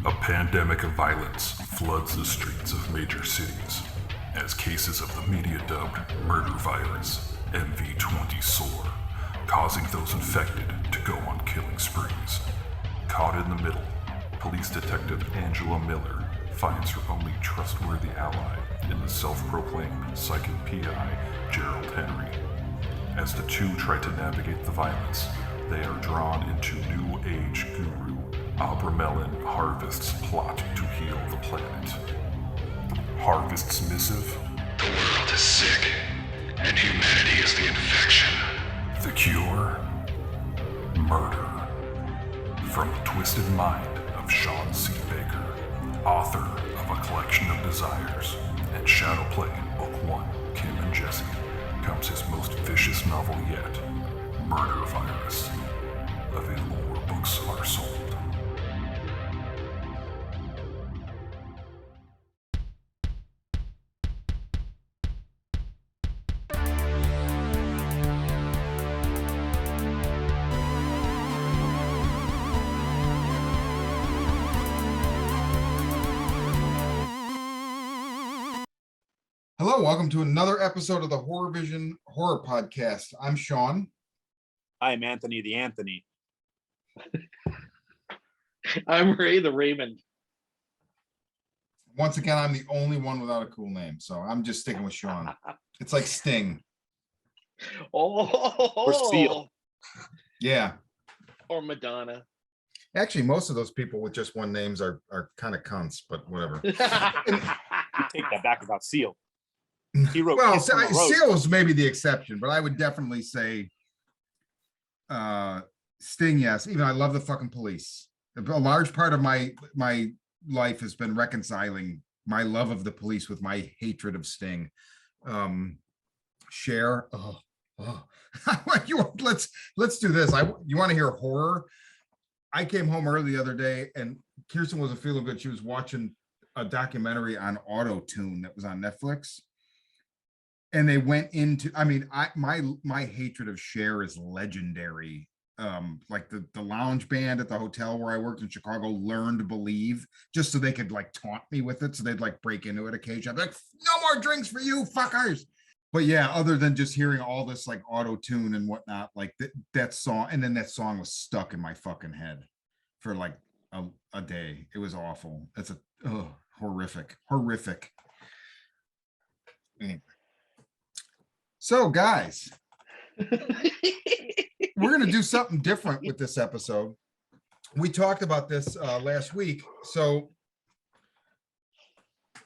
A pandemic of violence floods the streets of major cities as cases of the media-dubbed murder virus, MV20, soar, causing those infected to go on killing sprees. Caught in the middle, police detective Angela Miller finds her only trustworthy ally in the self-proclaimed psychic PI, Gerald Henry. As the two try to navigate the violence, they are drawn into New Age guru Abramelin Harvest's plot to heal the planet. Harvest's missive? The world is sick, and humanity is the infection. The cure? Murder. From the twisted mind of Shawn C. Baker, author of A Collection of Desires and Shadow Play in Book 1, Kim and Jesse, comes his most vicious novel yet, Murder Virus. Available where books are sold. Hello, welcome to another episode of the Horror Vision Horror Podcast. I'm Shawn. I'm Anthony the Anthony. I'm Ray the Raymond. Once again, I'm the only one without a cool name, so I'm just sticking with Shawn. It's like Sting. Or Seal. Yeah. Or Madonna. Actually, most of those people with just one names are kind of cunts, but whatever. You take that back about Seal. He wrote Well, Kiss from a Rose. Seal is maybe the exception, but I would definitely say Sting, yes. Even I love the fucking Police. A large part of my life has been reconciling my love of the Police with my hatred of Sting. Cher. Let's do this. You want to hear horror? I came home early the other day and Kirsten wasn't feeling good. She was watching a documentary on auto-tune that was on Netflix. And they went into, I mean, my hatred of Cher is legendary. Like the lounge band at the hotel where I worked in Chicago, Learn to Believe, just so they could like taunt me with it. So they'd like break into it occasionally. I'd be like, no more drinks for you fuckers. But yeah, other than just hearing all this like auto tune and whatnot, like that song, and then that song was stuck in my fucking head for like a day. It was awful. It's horrific. Anyway. So guys, we're going to do something different with this episode. We talked about this last week. So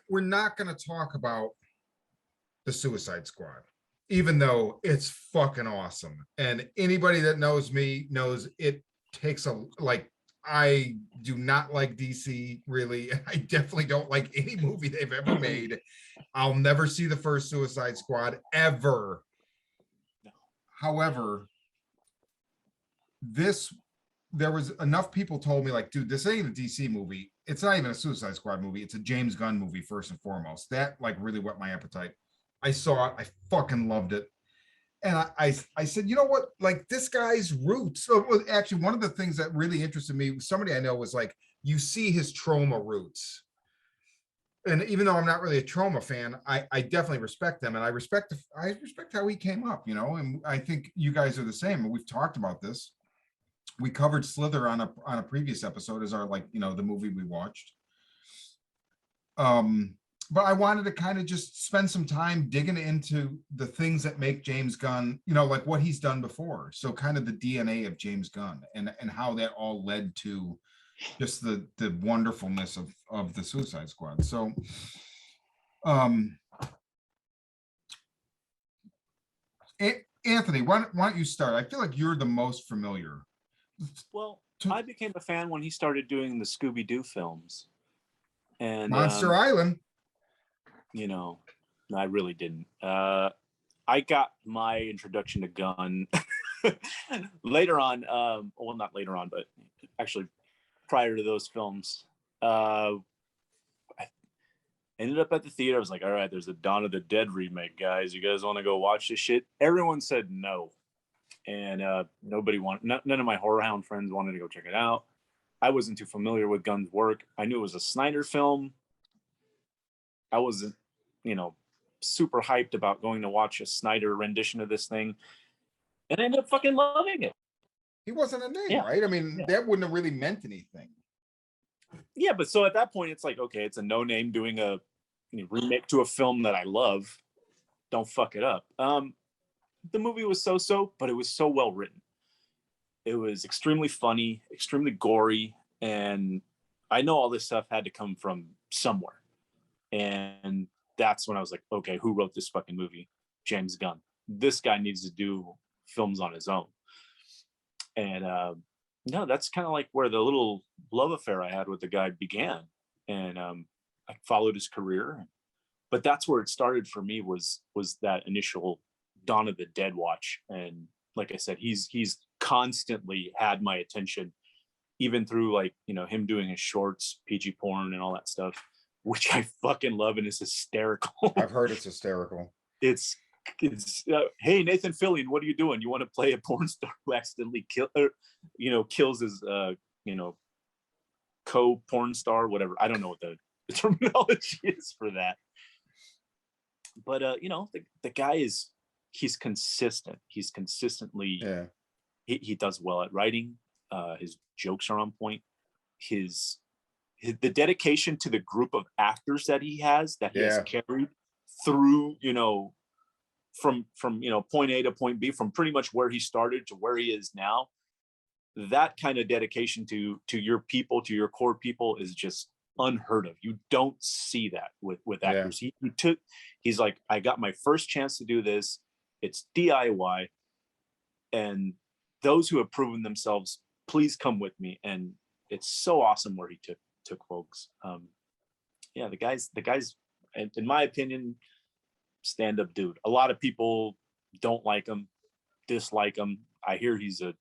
we're not going to talk about the Suicide Squad, even though it's fucking awesome. And anybody that knows me knows it takes I do not like DC really. I definitely don't like any movie they've ever made. I'll never see the first Suicide Squad ever. No. However, there was enough people told me like, dude, this ain't a DC movie. It's not even a Suicide Squad movie. It's a James Gunn movie first and foremost. That like really whet my appetite. I saw it. I fucking loved it. And I said, you know what, like this guy's roots. So actually, one of the things that really interested me, somebody I know was like, you see his Troma roots. And even though I'm not really a Troma fan, I definitely respect them. And I respect how he came up, you know, and I think you guys are the same. And we've talked about this. We covered Slither on a previous episode as our, like, you know, the movie we watched. But I wanted to kind of just spend some time digging into the things that make James Gunn, you know, like what he's done before. So kind of the DNA of James Gunn and how that all led to just the wonderfulness of the Suicide Squad. So, Anthony, why don't you start? I feel like you're the most familiar. Well, I became a fan when he started doing the Scooby-Doo films. And Monster Island. You know, I really didn't. I got my introduction to Gunn later on. Well, not later on, but actually prior to those films. I ended up at the theater. I was like, all right, there's a Dawn of the Dead remake, guys. You guys want to go watch this shit? Everyone said no. And nobody wanted, none of my horror hound friends wanted to go check it out. I wasn't too familiar with Gunn's work. I knew it was a Snyder film. I wasn't, super hyped about going to watch a Snyder rendition of this thing, and I ended up fucking loving it. He wasn't a name, Yeah. right? I mean, Yeah. that wouldn't have really meant anything. Yeah, but so at that point, it's like, okay, it's a no name doing a remake to a film that I love. Don't fuck it up. The movie was so, but it was so well written. It was extremely funny, extremely gory, and I know all this stuff had to come from somewhere. And that's when I was like, okay, who wrote this fucking movie? James Gunn. This guy needs to do films on his own. And no, that's kind of like where the little love affair I had with the guy began. And I followed his career. But that's where it started for me was that initial Dawn of the Dead watch. And like I said, he's constantly had my attention, even through like, him doing his shorts, PG porn and all that stuff, which I fucking love and is hysterical. I've heard it's hysterical. It's hey, Nathan Fillion, what are you doing? You want to play a porn star who accidentally kills his co-porn star, whatever. I don't know what the terminology is for that. But the guy he's consistent. He's consistently he does well at writing. His jokes are on point. The dedication to the group of actors that he has carried through, from point A to point B, from pretty much where he started to where he is now. That kind of dedication to your people, to your core people, is just unheard of. You don't see that with actors. He's like, I got my first chance to do this. It's DIY, and those who have proven themselves, please come with me. And it's so awesome where he took folks. The guy's in my opinion, stand-up dude. A lot of people don't like him, dislike him. I hear he's a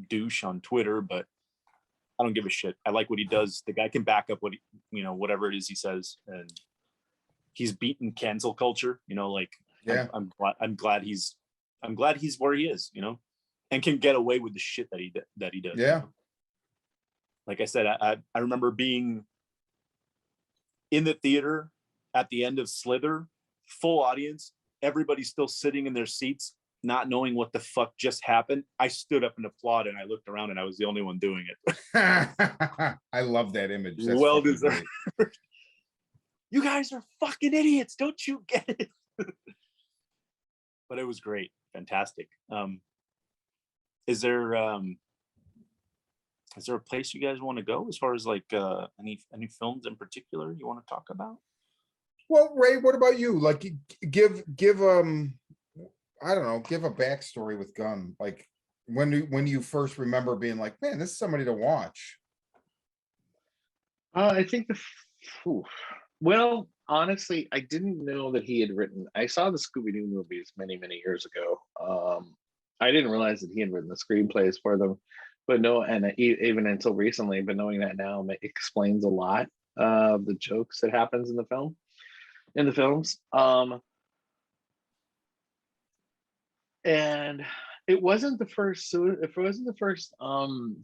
douche on Twitter, but I don't give a shit. I like what he does. The guy can back up what whatever it is he says, and he's beaten cancel culture. I'm glad he's where he is, and can get away with the shit that he does. Yeah. Like I said, I remember being in the theater at the end of Slither, full audience, everybody still sitting in their seats, not knowing what the fuck just happened. I stood up and applauded, and I looked around, and I was the only one doing it. I love that image. That's well fucking deserved. You guys are fucking idiots. Don't you get it? But it was great. Fantastic. Is there a place you guys want to go as far as like any films in particular you want to talk about? Well, Ray, what about you? Like, give I don't know, give a backstory with Gunn. Like, when you first remember being like, man, this is somebody to watch. I think well, honestly, I didn't know that he had written. I saw the Scooby-Doo movies many years ago. I didn't realize that he had written the screenplays for them, but no, and even until recently, but knowing that now explains a lot of the jokes that happens in the films. And it wasn't the first. If it wasn't the first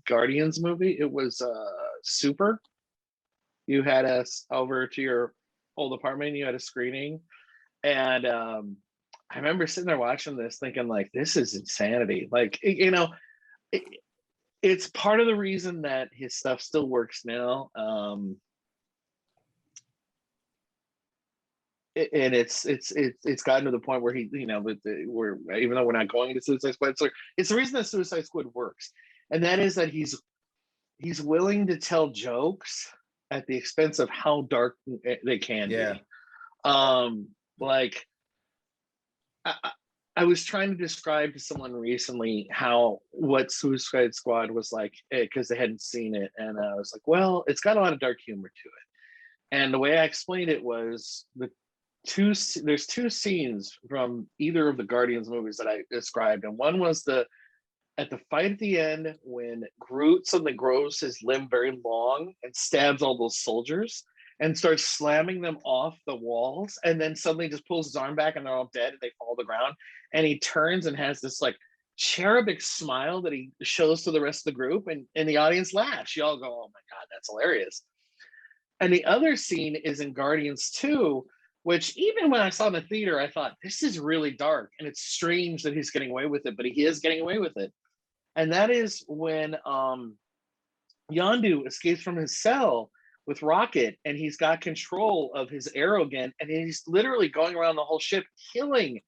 Guardians movie, it was Super. You had us over to your old apartment. You had a screening, and I remember sitting there watching this, thinking like, "This is insanity." Like, it's part of the reason that his stuff still works now. And it's gotten to the point where he, we're even though we're not going into Suicide Squad, it's the reason that Suicide Squad works, and that is that he's willing to tell jokes at the expense of how dark they can be. Like I was trying to describe to someone recently what Suicide Squad was like, because they hadn't seen it, and I was like, well, it's got a lot of dark humor to it. And the way I explained it was there's two scenes from either of the Guardians movies that I described, and one was at the fight at the end when Groot suddenly grows his limb very long and stabs all those soldiers and starts slamming them off the walls, and then suddenly just pulls his arm back and they're all dead and they fall to the ground, and he turns and has this like cherubic smile that he shows to the rest of the group, and the audience laughs. You all go, "Oh my god, that's hilarious." And the other scene is in Guardians 2, which even when I saw in the theater, I thought, this is really dark and it's strange that he's getting away with it, but he is getting away with it. And that is when Yondu escapes from his cell with Rocket, and he's got control of his arrow again, and he's literally going around the whole ship killing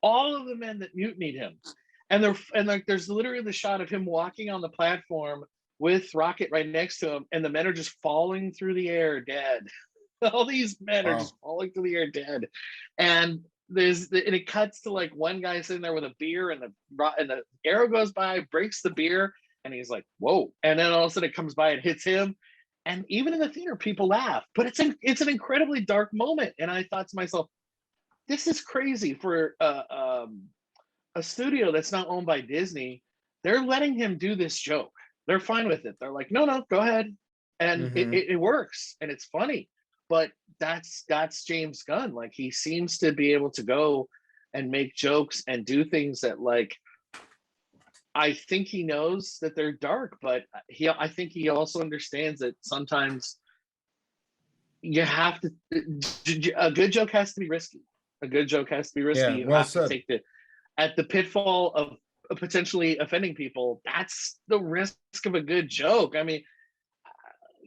all of the men that mutinied him. And there's literally the shot of him walking on the platform with Rocket right next to him, and the men are just falling through the air dead. All these men are just falling through the air dead. And it cuts to like one guy sitting there with a beer, and the arrow goes by, breaks the beer, and he's like, "Whoa!" And then all of a sudden it comes by and hits him. And even in the theater, people laugh. But it's an incredibly dark moment. And I thought to myself, this is crazy for a studio that's not owned by Disney. They're letting him do this joke. They're fine with it. They're like, no, go ahead. And it works, and it's funny. But that's James Gunn. Like, he seems to be able to go and make jokes and do things that, like, I think he knows that they're dark, but I think he also understands that sometimes you have to, a good joke has to be risky. A good joke has to be risky. Yeah, you well have said. to take the pitfall of potentially offending people. That's the risk of a good joke. I mean,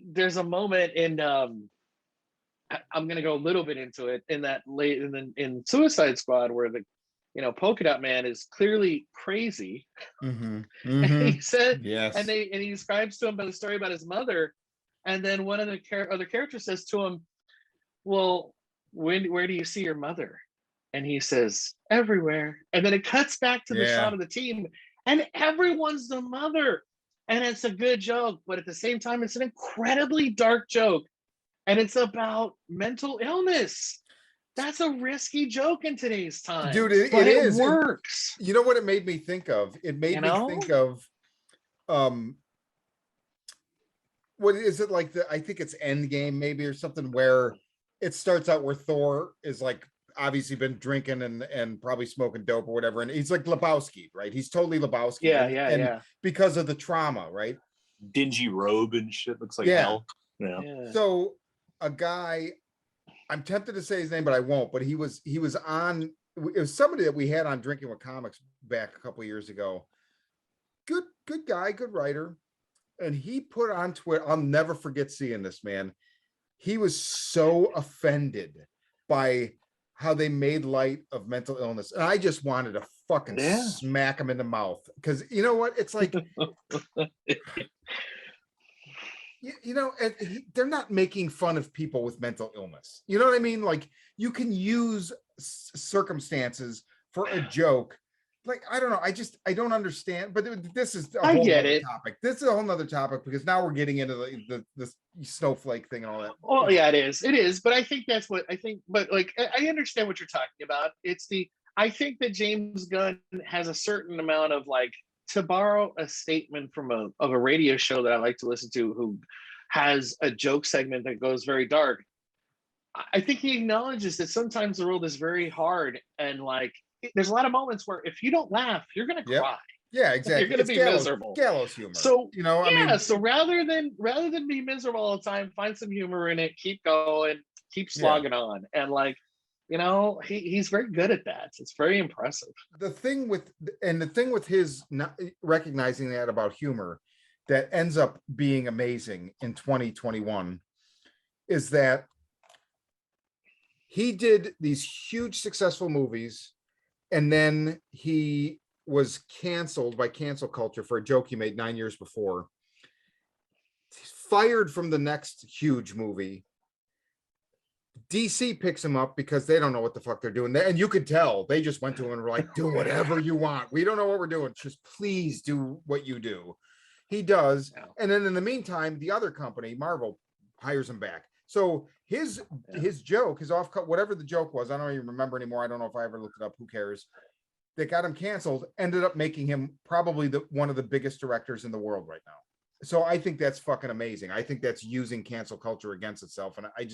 there's a moment in I'm going to go a little bit into it in Suicide Squad where the Polka Dot Man is clearly crazy. And he said, yes, and he describes to him about a story about his mother, and then one of the other characters says to him, "Well, where do you see your mother?" And he says, "Everywhere." And then it cuts back to the shot of the team, and everyone's the mother. And it's a good joke, but at the same time, it's an incredibly dark joke. And it's about mental illness. That's a risky joke in today's time. Dude, it is. It works. You know what it made me think of? It made me think of what is it, like I think it's Endgame maybe, or something, where it starts out where Thor is like obviously been drinking and probably smoking dope or whatever, and he's like Lebowski, right? He's totally Lebowski. Yeah. Because of the trauma, right? Dingy robe and shit, looks like hell. Yeah. So a guy, I'm tempted to say his name, but I won't. But he was on. It was somebody that we had on Drinking with Comics back a couple of years ago. Good guy, good writer, and he put on Twitter. I'll never forget seeing this, man. He was so offended by how they made light of mental illness, and I just wanted to fucking smack him in the mouth, because you know what? It's like. They're not making fun of people with mental illness. You know what I mean? Like, you can use circumstances for a joke. Like, I don't know. I don't understand. But this is a whole other topic. This is a whole nother topic, because now we're getting into the snowflake thing and all that. Well, yeah, it is. It is. But I think that's what I think. But like, I understand what you're talking about. I think that James Gunn has a certain amount of, like, to borrow a statement from a radio show that I like to listen to, who has a joke segment that goes very dark. I think he acknowledges that sometimes the world is very hard, and like, there's a lot of moments where if you don't laugh, you're going to cry. Yeah, exactly. You're going to be miserable. Gallows humor. So so rather than be miserable all the time, find some humor in it. Keep going. Keep slogging on. And like, he's very good at that. It's very impressive. The thing with his not recognizing that about humor that ends up being amazing in 2021 is that he did these huge successful movies, and then he was canceled by cancel culture for a joke he made 9 years before. He's fired from the next huge movie. DC picks him up because they don't know what the fuck they're doing. And you could tell they just went to him and were like, "Do whatever you want. We don't know what we're doing. Just please do what you do." He does. And then in the meantime, the other company, Marvel, hires him back. So his joke, his off-cut, whatever the joke was, I don't even remember anymore. I don't know if I ever looked it up. Who cares? That got him canceled, ended up making him probably one of the biggest directors in the world right now. So I think that's fucking amazing. I think that's using cancel culture against itself. And I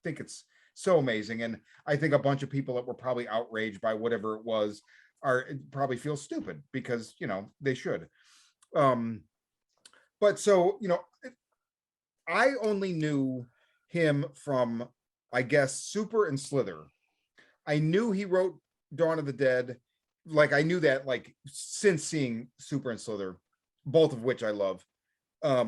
think it's so amazing. And I think a bunch of people that were probably outraged by whatever it was are probably feel stupid because, you know, they should. But so, you know, I only knew him from, I guess, Super and Slither. I knew he wrote Dawn of the Dead. Like I knew that like since seeing Super and Slither, both of which I love. But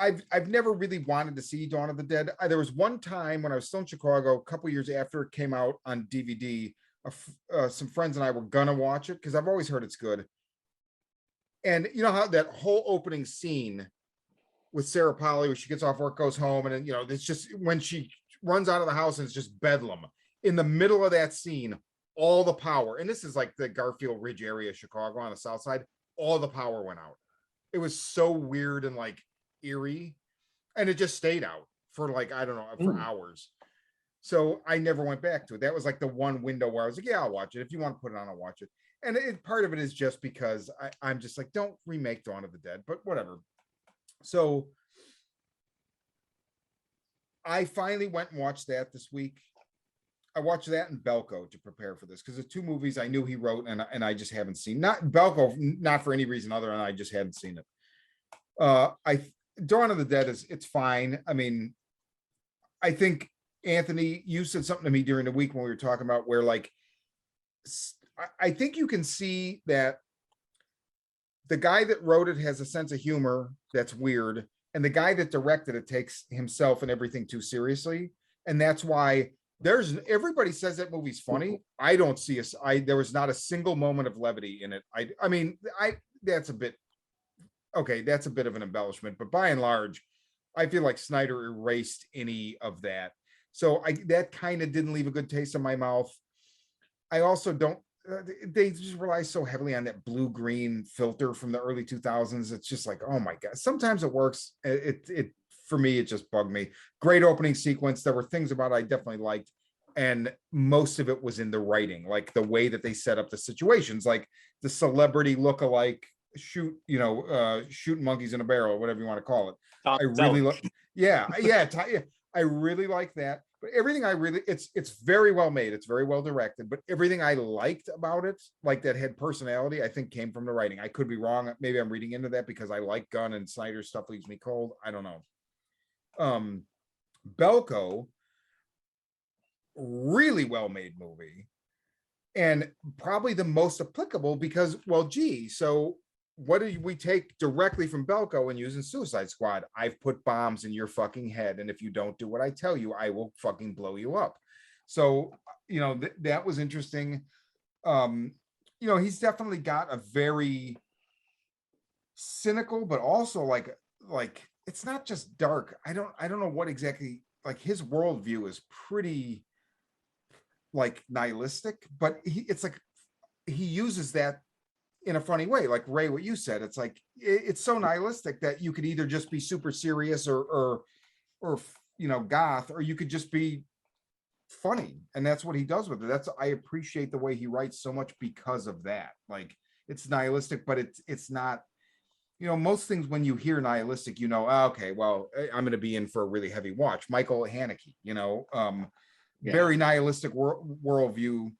I've never really wanted to see Dawn of the Dead. There was one time when I was still in Chicago, a couple years after it came out on DVD. Some friends and I were gonna watch it because I've always heard it's good. And you know how that whole opening scene with Sarah Polly, where she gets off work, goes home, and then, you know, it's just when she runs out of the house and it's just bedlam. In the middle of that scene, all the power, and this is like the Garfield Ridge area of Chicago on the south side, all the power went out. It was so weird and like eerie, and it just stayed out for like, I don't know, for hours. So I never went back to it. That was like the one window where I was like, yeah, I'll watch it. If you want to put it on, I'll watch it. And part of it is just because I'm just like, don't remake Dawn of the Dead, but whatever. So I finally went and watched that this week. I watched that and Belko to prepare for this because the two movies I knew he wrote and I just haven't seen. Not Belko, not for any reason other than I just hadn't seen it. Dawn of the Dead it's fine. I mean, I think Anthony, you said something to me during the week when we were talking about where like I think you can see that the guy that wrote it has a sense of humor that's weird, and the guy that directed it takes himself and everything too seriously, and that's why everybody says that movie's funny. I don't see there was not a single moment of levity in it. I mean, that's a bit okay, that's a bit of an embellishment, but by and large, I feel like Snyder erased any of that. So that kind of didn't leave a good taste in my mouth. I also don't, they just rely so heavily on that blue-green filter from the early 2000s. It's just like, oh my God. Sometimes it works. It for me, it just bugged me. Great opening sequence. There were things about it I definitely liked. And most of it was in the writing, like the way that they set up the situations, like the celebrity look-alike shooting monkeys in a barrel, whatever you want to call it. I really like, yeah. I really like that. But everything it's very well made. It's very well directed. But everything I liked about it, like that had personality, I think came from the writing. I could be wrong. Maybe I'm reading into that because I like Gunn and Snyder stuff leaves me cold. I don't know. Belko, really well made movie, and probably the most applicable because, well, gee, so what do we take directly from Belko and use in Suicide Squad? I've put bombs in your fucking head, and if you don't do what I tell you, I will fucking blow you up. So, you know, that was interesting. You know, he's definitely got a very cynical, but also like it's not just dark. I don't know what exactly, like his worldview is pretty like nihilistic, but it's like he uses that in a funny way, like Ray, what you said. It's like it's so nihilistic that you could either just be super serious or you know, goth, or you could just be funny, and that's what he does with it. I appreciate the way he writes so much because of that. Like it's nihilistic, but it's not. You know, most things when you hear nihilistic, you know, okay, well, I'm going to be in for a really heavy watch. Michael Haneke, you know, very nihilistic worldview.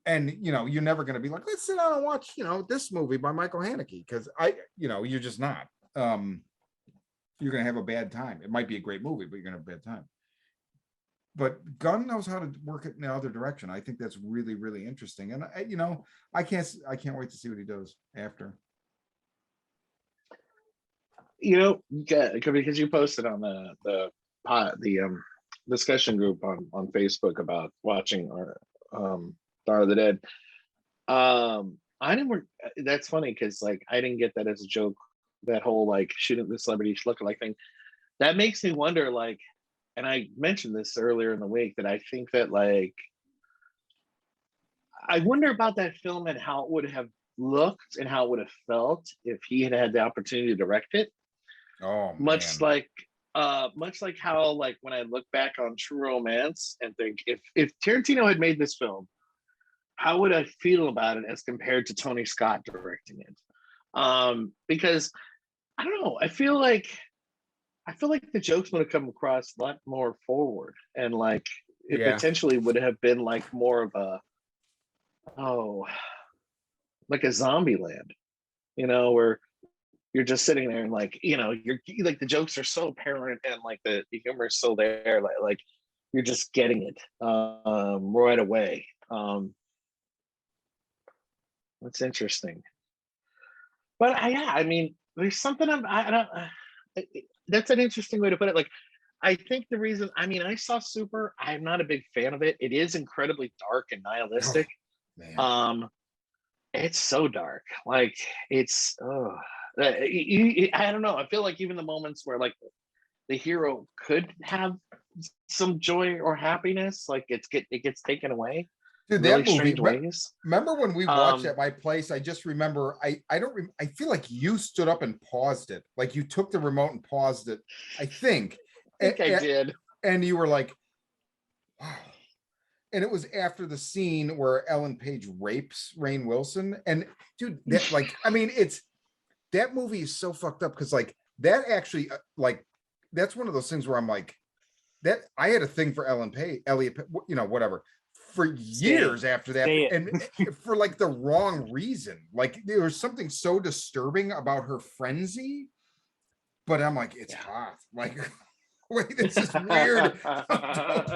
And, you know, you're never going to be like, let's sit down and watch, you know, this movie by Michael Haneke. Because you're just not. You're going to have a bad time. It might be a great movie, but you're going to have a bad time. But Gunn knows how to work it in the other direction. I think that's really, really interesting. And, I can't wait to see what he does after. You know, because you posted on the discussion group on Facebook about watching our Dawn of the Dead. I didn't work. That's funny because like I didn't get that as a joke. That whole like shooting the celebrity lookalike thing. That makes me wonder. Like, and I mentioned this earlier in the week that I think that like I wonder about that film and how it would have looked and how it would have felt if he had had the opportunity to direct it. Oh, much man. Much like how like when I look back on True Romance and think if Tarantino had made this film, how would I feel about it as compared to Tony Scott directing it? Because I don't know, I feel like the jokes would have come across a lot more forward and like it Yeah. potentially would have been like more of a like a zombie land, where you're just sitting there and like, you're like the jokes are so apparent and like the humor is so there, like you're just getting it right away. That's interesting. But I mean, there's something I don't. That's an interesting way to put it. Like, I think the reason, I mean, I saw Super. I'm not a big fan of it. It is incredibly dark and nihilistic. Man. It's so dark. Like, it's. I don't know. I feel like even the moments where like the hero could have some joy or happiness, like it gets taken away. Dude, Really that movie. strange ways. Remember when we watched at my place? I just remember. I feel like you stood up and paused it. Like you took the remote and paused it. I think. I did. And you were like, wow. And it was after the scene where Ellen Page rapes Rainn Wilson. And dude, that like, I mean, that movie is so fucked up because like that actually like that's one of those things where I'm like, that I had a thing for Ellen Page, Elliot, whatever. For years after that, and for like the wrong reason. Like there was something so disturbing about her frenzy, but I'm like, it's hot. Like, wait, this is weird.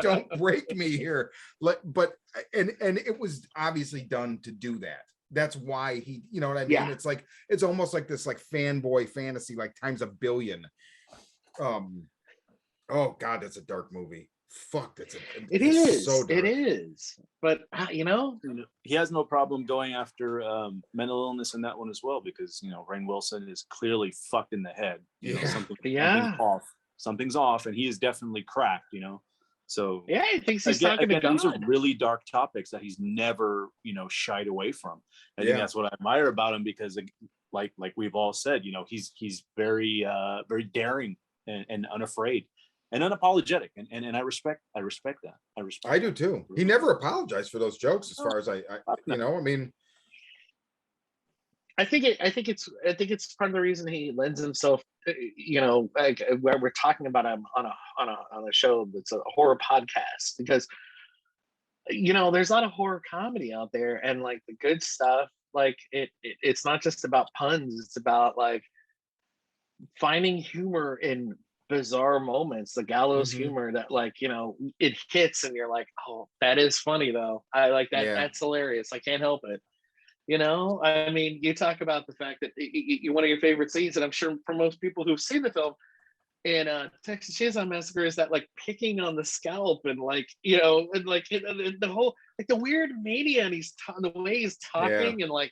don't break me here. Like, but and it was obviously done to do that. That's why he, you know what I mean? Yeah. It's like it's almost like this like fanboy fantasy, like times a billion. Oh God, that's a dark movie. Fuck, It is so dark. It is, but he has no problem going after mental illness in that one as well, because Rainn Wilson is clearly fucked in the head. Something's off, and he is definitely cracked. So yeah, he thinks he's talking to God. These are really dark topics that he's never shied away from. I think that's what I admire about him, because like we've all said, he's very very daring and unafraid and unapologetic, and I respect that. I do too. He never apologized for those jokes, as far as I mean, I think it's part of the reason he lends himself, like where we're talking about him on a show that's a horror podcast, because there's a lot of horror comedy out there, and like the good stuff, like it's not just about puns, it's about like finding humor in bizarre moments, the gallows humor that like it hits and you're like, oh, that is funny though, I like that. That's hilarious, I can't help it. I mean, you talk about the fact that one of your favorite scenes, and I'm sure for most people who've seen the film, in Texas Chainsaw Massacre, is that like picking on the scalp and like and like the whole like the weird mania, and the way he's talking and like,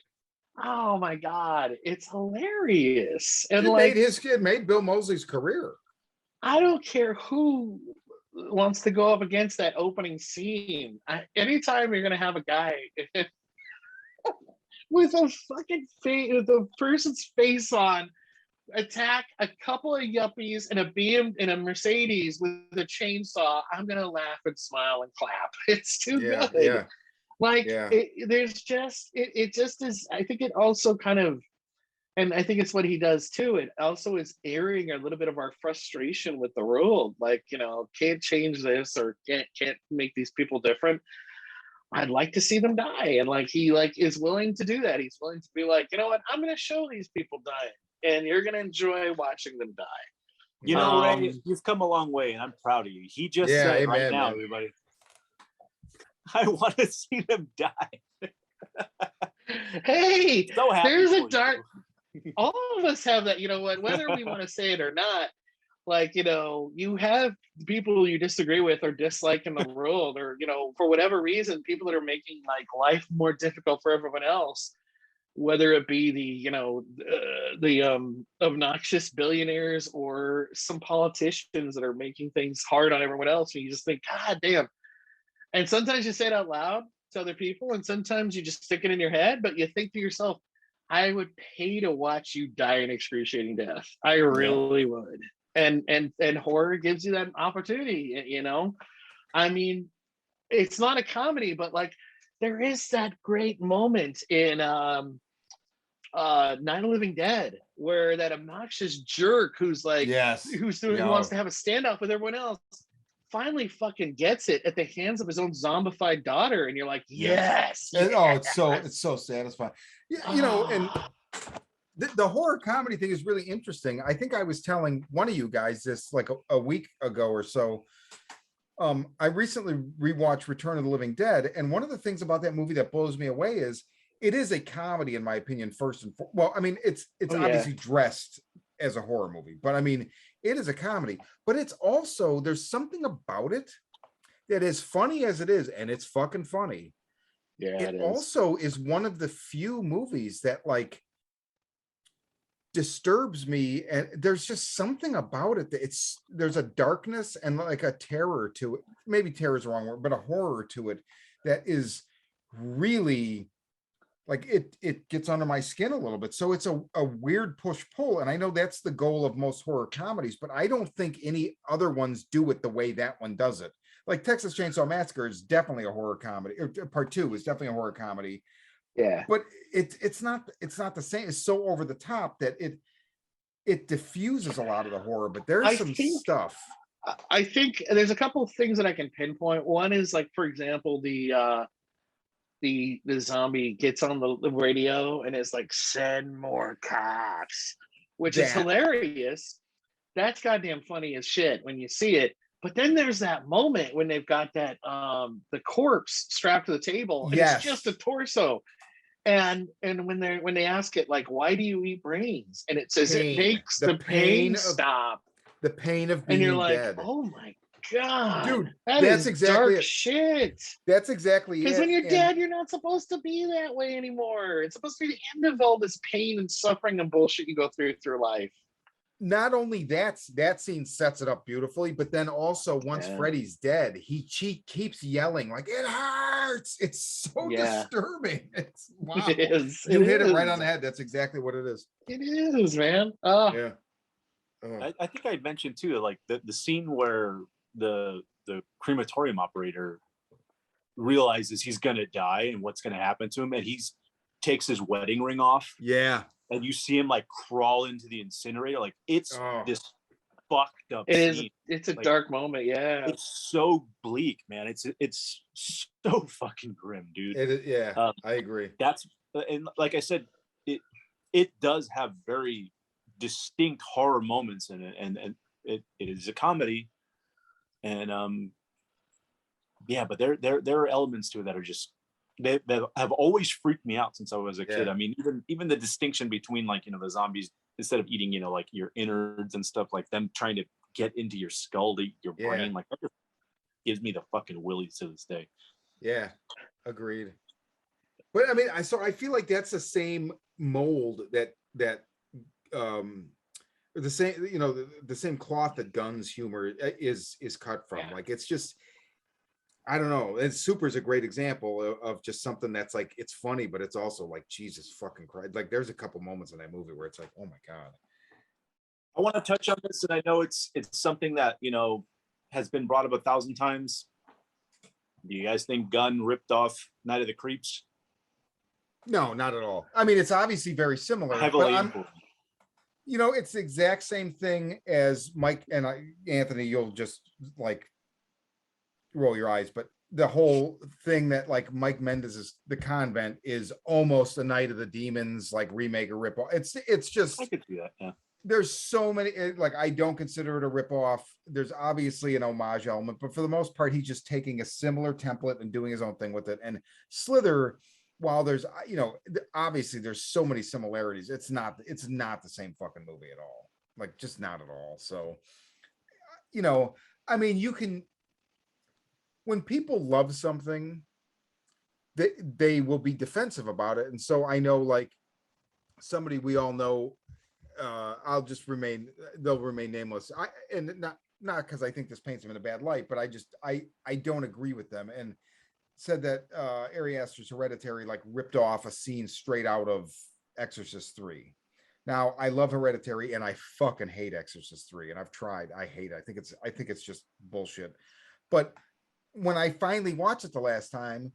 oh my God, it's hilarious. And it made Bill Moseley's career. I don't care who wants to go up against that opening scene. Anytime you're gonna have a guy with a fucking face, with a person's face on, attack a couple of yuppies in a BM in a Mercedes with a chainsaw, I'm gonna laugh and smile and clap. It's too good. Yeah. Like it just is. I think it also kind of, and I think it's what he does too. It also is airing a little bit of our frustration with the world. Like, can't change this, or can't make these people different. I'd like to see them die. And like, he like is willing to do that. He's willing to be like, you know what, I'm going to show these people dying, and you're going to enjoy watching them die. Ray, you've come a long way, and I'm proud of you. He just said right now, everybody, I want to see them die. Hey, so there's a dark, all of us have that, whether we want to say it or not. Like, you have people you disagree with or dislike in the world, or, for whatever reason, people that are making like life more difficult for everyone else, whether it be the obnoxious billionaires or some politicians that are making things hard on everyone else. And you just think, God damn. And sometimes you say it out loud to other people, and sometimes you just stick it in your head, but you think to yourself, I would pay to watch you die an excruciating death. I really would. And horror gives you that opportunity, I mean, it's not a comedy, but like there is that great moment in Night of the Living Dead where that obnoxious jerk who's like, who wants to have a standoff with everyone else, finally fucking gets it at the hands of his own zombified daughter, and you're like, yes, And, yes. oh, it's so satisfying. Yeah, you know, and the horror comedy thing is really interesting. I think I was telling one of you guys this like a week ago or so. I recently rewatched Return of the Living Dead, and one of the things about that movie that blows me away is it is a comedy, in my opinion. Well, I mean, it's obviously dressed as a horror movie, but I mean, it is a comedy. But it's also, there's something about it that, as funny as it is, and it's fucking funny. Yeah, It also is one of the few movies that like disturbs me, and there's just something about it that there's a darkness and like a terror to it. Maybe terror is the wrong word, but a horror to it that is really like it gets under my skin a little bit. So it's a weird push-pull, and I know that's the goal of most horror comedies, but I don't think any other ones do it the way that one does it. Like Texas Chainsaw Massacre is definitely a horror comedy, or part 2 is definitely a horror comedy. Yeah, but it's not the same. It's so over the top that it diffuses a lot of the horror, but there's some stuff. I think there's a couple of things that I can pinpoint. One is like, for example, the zombie gets on the radio and is like, send more cops, which is hilarious. That's goddamn funny as shit when you see it. But then there's that moment when they've got that the corpse strapped to the table, and it's just a torso. And when they ask it, like, why do you eat brains? And it says it makes the pain stop. The pain of being dead. And you're like, dead. oh my God, dude, that's exactly dark shit. That's exactly it. Because when you're dead, you're not supposed to be that way anymore. It's supposed to be the end of all this pain and suffering and bullshit you go through life. Not only that scene sets it up beautifully, but then also once Freddy's dead, he keeps yelling like, it hurts. It's so disturbing. It's wow. It is. You hit it right on the head. That's exactly what it is. It is, man. Yeah. I think I mentioned too, like the scene where the crematorium operator realizes he's gonna die and what's gonna happen to him, and takes his wedding ring off. Yeah. And you see him like crawl into the incinerator. Like it's this fucked up scene. It's a dark moment. Yeah. It's so bleak, man. It's so fucking grim, dude. I agree. And like I said, it does have very distinct horror moments in it, and it is a comedy. And but there are elements to it that are just they have always freaked me out since I was a kid. I mean, even the distinction between, like, you know, the zombies, instead of eating, you know, like your innards and stuff, like them trying to get into your skull, to your brain, like that just gives me the fucking willies to this day. Yeah, agreed. But I mean, I feel like that's the same mold that the same, you know, the same cloth that Gunn's humor is cut from. Like, it's just, I don't know. And Super is a great example of just something that's like, it's funny, but it's also like, Jesus fucking Christ. Like, there's a couple moments in that movie where it's like, oh my God. I want to touch on this, and I know it's something that, you know, has been brought up 1,000 times. Do you guys think Gunn ripped off Night of the Creeps? No, not at all. I mean, it's obviously very similar. Heavily but you know, it's the exact same thing as Mike and Anthony. You'll just like roll your eyes, but the whole thing that like Mike Mendez's The Convent is almost a Night of the Demons like remake or ripoff. It's just, I could do that. Yeah. There's so many, like, I don't consider it a ripoff. There's obviously an homage element, but for the most part, he's just taking a similar template and doing his own thing with it. And Slither, while there's, you know, obviously there's so many similarities, it's not the same fucking movie at all. Like, just not at all. So, you know, I mean, you can, when people love something, they will be defensive about it. And so I know, like, somebody we all know, they'll remain nameless. And not because I think this paints them in a bad light, but I don't agree with them, and said that Ari Aster's Hereditary like ripped off a scene straight out of Exorcist 3. Now, I love Hereditary and I fucking hate Exorcist 3, and I've tried. I hate it. I think it's just bullshit. But when I finally watched it the last time,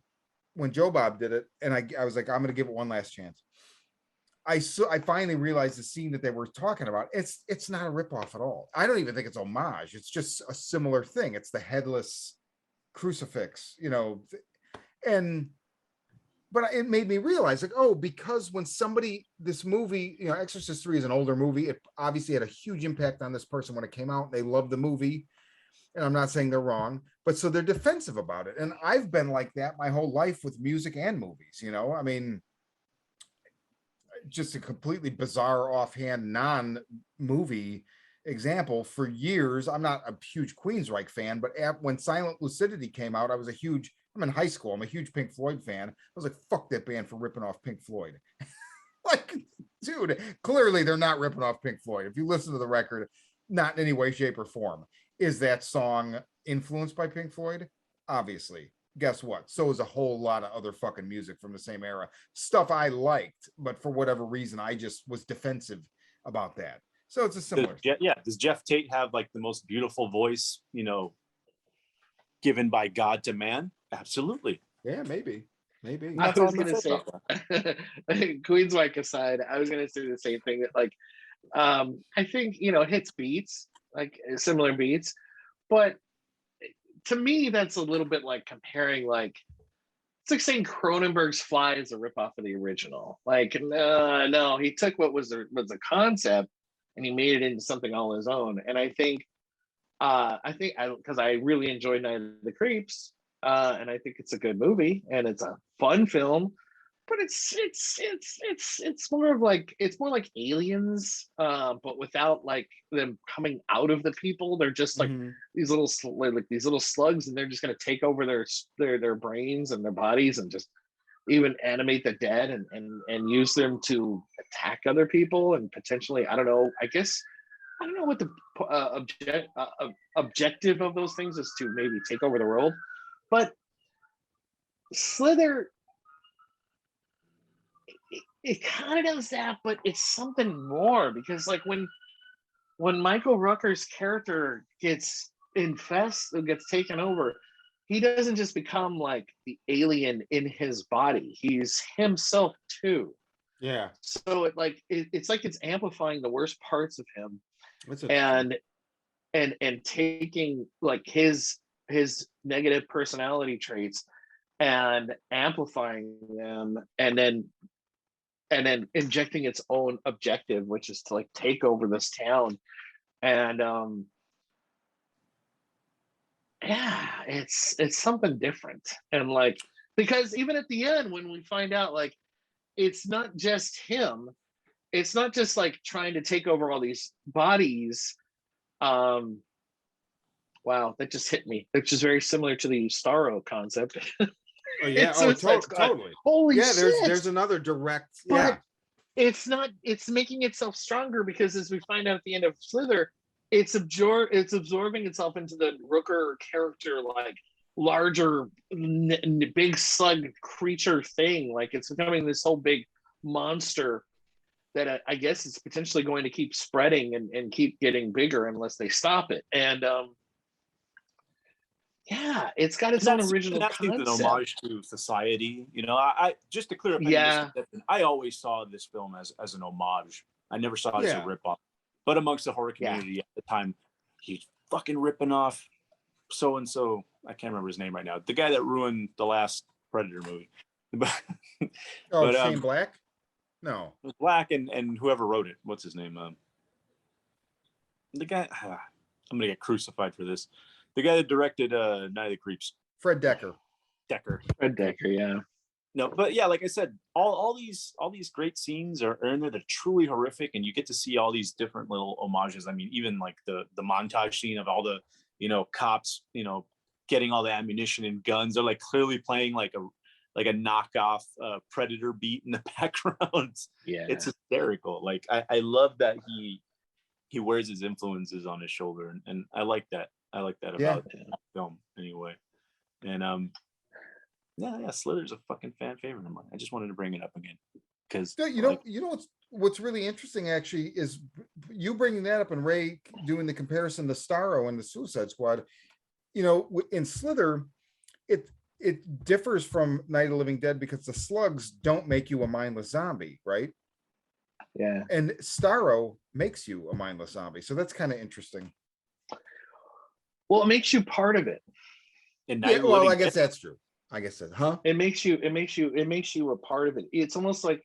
when Joe Bob did it, and I was like, I'm gonna give it one last chance. I finally realized the scene that they were talking about. It's not a ripoff at all. I don't even think it's homage. It's just a similar thing. It's the headless crucifix, and but it made me realize, like, oh, because when this movie, Exorcist 3 is an older movie. It obviously had a huge impact on this person when it came out. They loved the movie, and I'm not saying they're wrong, but so they're defensive about it. And I've been like that my whole life with music and movies. I mean, just a completely bizarre offhand non-movie example. For years, I'm not a huge Queensryche fan, but when Silent Lucidity came out, I'm in high school, I'm a huge Pink Floyd fan. I was like, fuck that band for ripping off Pink Floyd. Like, dude, clearly they're not ripping off Pink Floyd. If you listen to the record, not in any way, shape, or form. Is that song influenced by Pink Floyd? Obviously. Guess what? So is a whole lot of other fucking music from the same era. Stuff I liked, but for whatever reason, I just was defensive about that. So it's a similar. Does Jeff Tate have like the most beautiful voice, given by God to man? Absolutely. Yeah, maybe. I was gonna say, Queensryche aside, I was gonna say the same thing, that like, I think it hits beats, like similar beats, but to me that's a little bit like comparing, like, it's like saying Cronenberg's Fly is a ripoff of the original. Like, no, he took what was the concept and he made it into something all his own. And I think because I really enjoyed Night of the Creeps, and I think it's a good movie and it's a fun film, but it's more like Aliens, but without like them coming out of the people. They're just like these little slugs, and they're just going to take over their brains and their bodies, and just even animate the dead and use them to attack other people, and potentially, I don't know what the objective of those things is, to maybe take over the world. But Slither, it kind of does that, but it's something more, because like when Michael Rooker's character gets taken over, he doesn't just become like the alien in his body, he's himself too. Yeah. So it's like it's amplifying the worst parts of him, and taking like his negative personality traits and amplifying them, and then injecting its own objective, which is to like take over this town. And it's something different. And like, because even at the end, when we find out, like, it's not just him, it's not just like trying to take over all these bodies. Wow, that just hit me. It's just very similar to the Starro concept. Oh yeah, totally. Holy shit. There's another direct. But it's not. It's making itself stronger, because as we find out at the end of Slither, it's absorbing itself into the Rooker character, like larger, big slug creature thing. Like, it's becoming this whole big monster that I guess is potentially going to keep spreading and keep getting bigger unless they stop it. And it's got its own original concept. An homage to society, I just to clear up. I always saw this film as an homage. I never saw it as a ripoff. But amongst the horror community at the time, he's fucking ripping off so and so. I can't remember his name right now. The guy that ruined the last Predator movie. Shane Black? No. Black and whoever wrote it. What's his name? The guy. I'm gonna get crucified for this. The guy that directed Night of the Creeps. Fred Decker. Fred Decker, yeah. No, but yeah, like I said, all these great scenes are in there. They're truly horrific, and you get to see all these different little homages. I mean, even like the montage scene of all the cops, getting all the ammunition and guns. They're like clearly playing like a knockoff Predator beat in the background. Yeah, it's hysterical. Like I love that he wears his influences on his shoulder, and I like that. I like that about the film anyway. And Slither's a fucking fan favorite of mine. I just wanted to bring it up again because what's really interesting actually is you bringing that up and Ray doing the comparison to Starro and the Suicide Squad. In Slither, it differs from Night of the Living Dead because the slugs don't make you a mindless zombie, right? Yeah. And Starro makes you a mindless zombie, so that's kind of interesting. Well, it makes you part of it. And now Yeah, you're well, living I guess different. that's true. I guess that, huh? It makes you a part of it. It's almost like,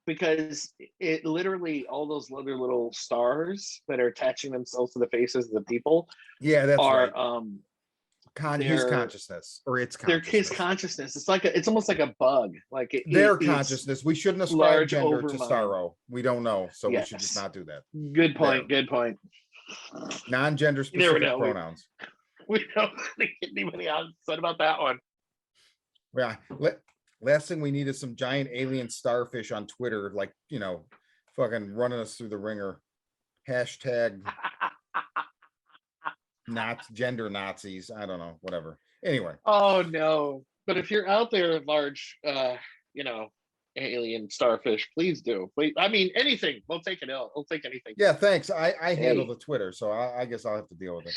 because it literally, all those other little stars that are attaching themselves to the faces of the people Yeah, that's are right. His they're consciousness, or its they're his consciousness. consciousness. It's like it's almost like a bug. Like Their it's consciousness. We shouldn't ascribe large gender over to mine. Starro. We don't know, so we should just Yes. not do that. Good point. There. Good point. Non-gender You never specific know. pronouns. We don't think anybody else said about that one. Yeah. Last thing we need is some giant alien starfish on Twitter, like, fucking running us through the ringer. Hashtag not gender Nazis. I don't know, whatever. Anyway. Oh no. But if you're out there, large alien starfish, please do. Please, I mean, anything. We'll take it out. We'll take anything. Yeah, thanks. I handle the Twitter, so I guess I'll have to deal with it.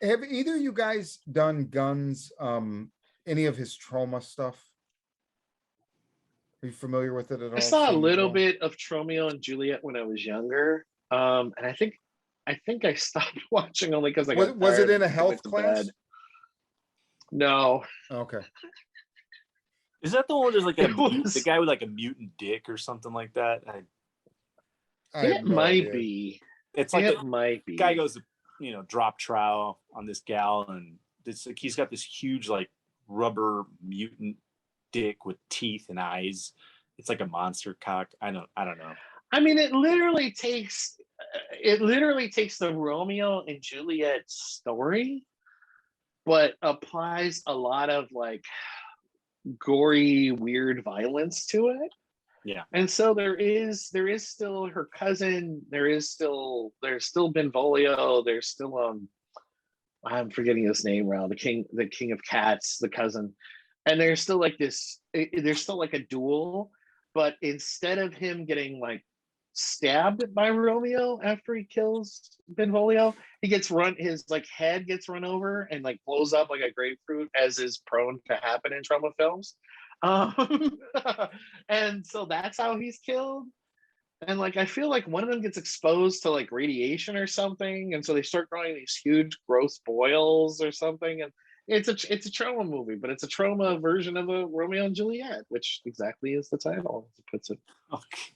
Have either of you guys done Gunn's any of his Troma stuff? Are you familiar with it at all? I saw a Seen it at little all? bit of Tromeo and Juliet when I was younger. And I think I stopped watching only because I got Was it tired in a and health went to class? bed. No. Okay. Is that the one where there's like the It guy with like a mutant dick or something like that? I have It no might idea. be. It's like It the might be. guy goes to, drop trowel on this gal, and it's like he's got this huge like rubber mutant dick with teeth and eyes. It's like a monster cock. I don't know. I mean, it literally takes the Romeo and Juliet story, but applies a lot of like gory, weird violence to it. Yeah. And so there is still her cousin, there's still Benvolio, there's still I'm forgetting his name now, the king of cats, the cousin. And there's still like there's still like a duel, but instead of him getting like stabbed by Romeo after he kills Benvolio, his like head gets run over and like blows up like a grapefruit, as is prone to happen in Troma films. And so that's how he's killed. And like I feel like one of them gets exposed to like radiation or something, and so they start growing these huge gross boils or something. And it's a Troma movie, but it's a Troma version of a Romeo and Juliet, which exactly is the title, as it puts it. Okay.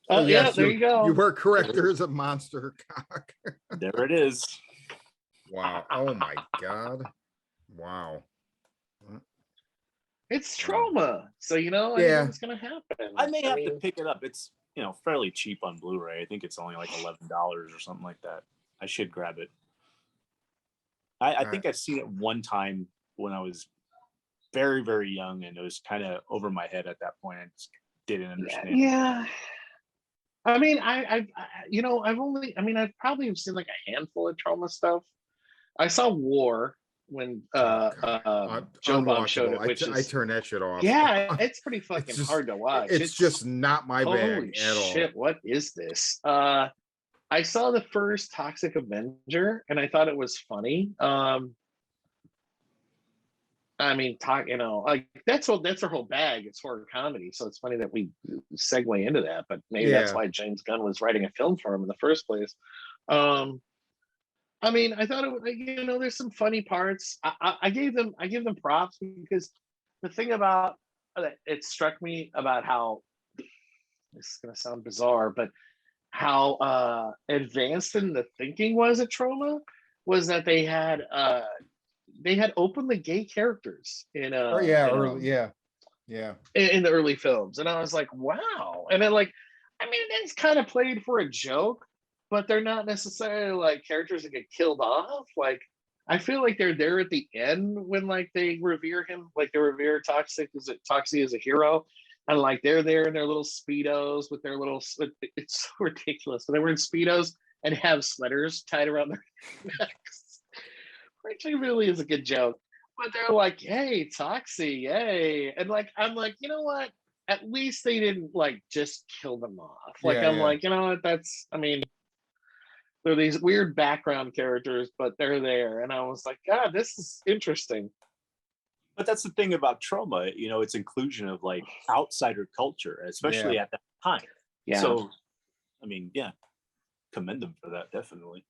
Oh yes, yeah, there you go. You were correct. There is a monster cock. There it is. Wow. Oh my God. Wow. It's Troma, so Yeah. anything's gonna happen. I may have to pick it up. It's fairly cheap on Blu-ray. I think it's only like $11 or something like that. I should grab it. I think I've seen it one time when I was very, very young, and it was kind of over my head at that point. I just didn't understand. Yeah. I mean, I've probably seen like a handful of Troma stuff. I saw War when Joe Bob showed it, which I turn that shit off. yeah, it's pretty fucking hard to watch. It's just not my bag at all. Shit, what is this? I saw the first Toxic Avenger and I thought it was funny. I mean, like that's her whole bag. It's horror comedy, so it's funny that we segue into that. But maybe that's why James Gunn was writing a film for him in the first place. I mean, I thought it was, there's some funny parts. I gave them props because the thing about it struck me about how, this is gonna sound bizarre, but how advanced in the thinking was at Troma was that they had openly gay characters in in the early films, and I was like, wow. And then like, I mean, it's kind of played for a joke, but they're not necessarily like characters that get killed off. Like I feel like they're there at the end when like they revere him, like they revere Toxie as a hero, and like they're there in their little speedos with their little. It's so ridiculous, but they were in speedos and have sweaters tied around their necks, which really is a good joke. But they're like, "Hey, Toxie, yay!" And like, I'm like, you know what? At least they didn't like just kill them off. Like, like, you know what? That's, I mean, they're these weird background characters, but they're there. And I was like, God, this is interesting. But that's the thing about Troma, you know, it's inclusion of like outsider culture, especially at that time. Yeah. So, I mean, yeah, commend them for that, definitely.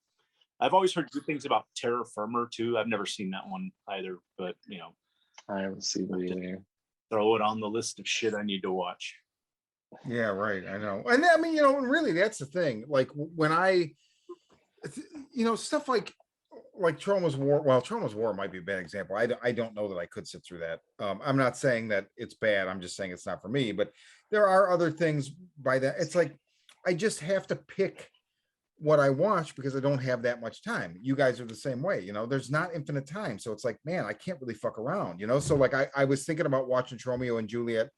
I've always heard good things about Terra Firma too. I've never seen that one either, but you know, I haven't seen that either. throw it on the list of shit I need to watch. Yeah, right. I know. And I mean, you know, and really that's the thing. Like when I, you know, stuff like Troma's War. Well, Troma's War might be a bad example. I don't know that I could sit through that. I'm not saying that it's bad. I'm just saying it's not for me. But there are other things by that. It's like I just have to pick what I watch because I don't have that much time. You guys are the same way. You know, there's not infinite time. So it's like, man, I can't really fuck around. You know, so like I was thinking about watching Romeo and Juliet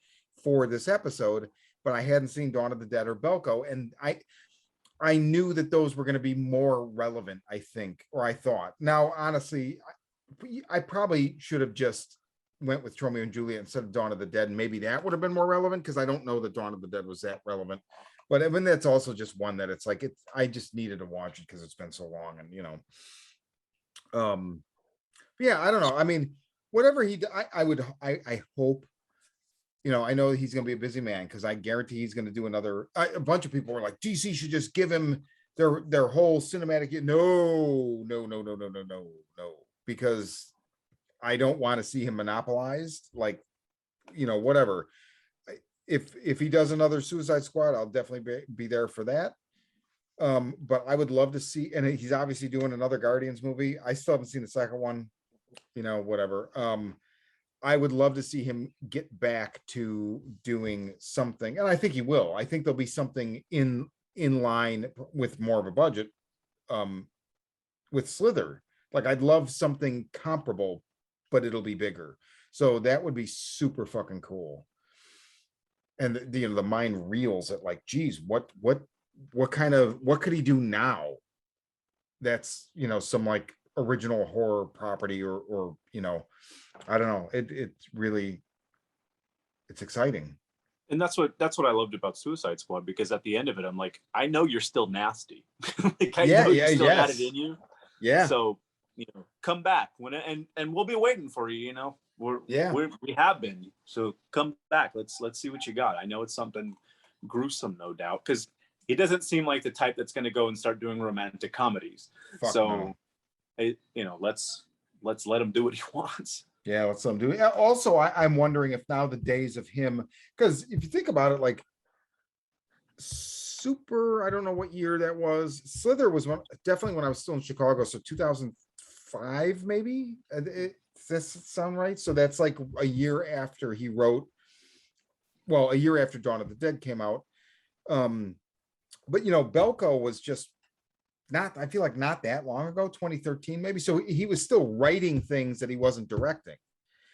for this episode, but I hadn't seen Dawn of the Dead or Belko, and I knew that those were going to be more relevant, I think, or I thought. Now, honestly, I probably should have just went with Romeo and Juliet instead of Dawn of the Dead, and maybe that would have been more relevant because I don't know that Dawn of the Dead was that relevant. But I mean, that's also just one that it's like I just needed to watch it because it's been so long, and you know, yeah, I don't know. I mean, whatever I hope. You know, I know he's going to be a busy man because I guarantee he's going to do another. A bunch of people were like, DC should just give him their whole cinematic. No, because I don't want to see him monopolized. Like, you know, whatever. If he does another Suicide Squad, I'll definitely be there for that. But I would love to see, and he's obviously doing another Guardians movie. I still haven't seen the second one. You know, whatever. I would love to see him get back to doing something, and I think he will. I think there'll be something in line with more of a budget, with Slither. Like I'd love something comparable, but it'll be bigger. So that would be super fucking cool. And you know, the mind reels at like, geez, what could he do now? That's, you know, some like original horror property or you know, I don't know. It's really, it's exciting. And that's what I loved about Suicide Squad, because at the end of it, I'm like, I know you're still nasty. Like I know you still got it in you. Yeah. So, you know, come back and we'll be waiting for you. You know, we have been. So come back. Let's see what you got. I know it's something gruesome, no doubt, because he doesn't seem like the type that's going to go and start doing romantic comedies. Fuck so, no. You know, let's let him do what he wants. Yeah, let's let him do it. Also, I'm wondering if now the days of him, because if you think about it, like I don't know what year that was. Slither was definitely when I was still in Chicago, so 2005 maybe. Does that sound right? So that's like a year after he wrote. Well, a year after Dawn of the Dead came out. But you know, Belko was just I feel like not that long ago, 2013 maybe. So he was still writing things that he wasn't directing.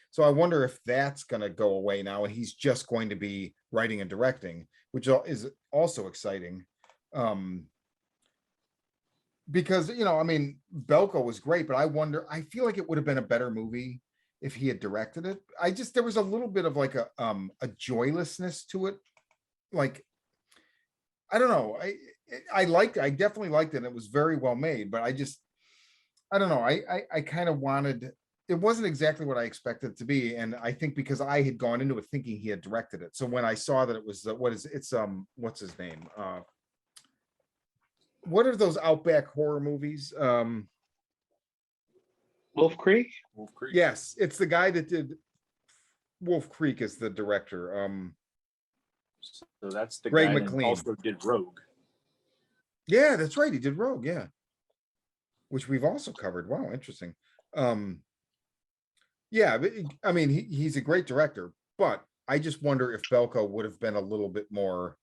So I wonder if that's going to go away now and he's just going to be writing and directing, which is also exciting. Because, you know, I mean, Belko was great, but I feel like it would have been a better movie if he had directed it. There was a little bit of like a joylessness to it. Like, I don't know. I definitely liked it. It was very well made, but I don't know. I kind of wanted, it wasn't exactly what I expected it to be. And I think because I had gone into it thinking he had directed it. So when I saw that it was, what's his name? What are those Outback horror movies? Wolf Creek? Wolf Creek. Yes. It's the guy that did Wolf Creek is the director. So that's the Greg guy McLean. that also did Rogue. Yeah, that's right. He did Rogue, yeah. Which we've also covered. Wow, interesting. Yeah, but I mean, he's a great director, but I just wonder if Belko would have been a little bit more.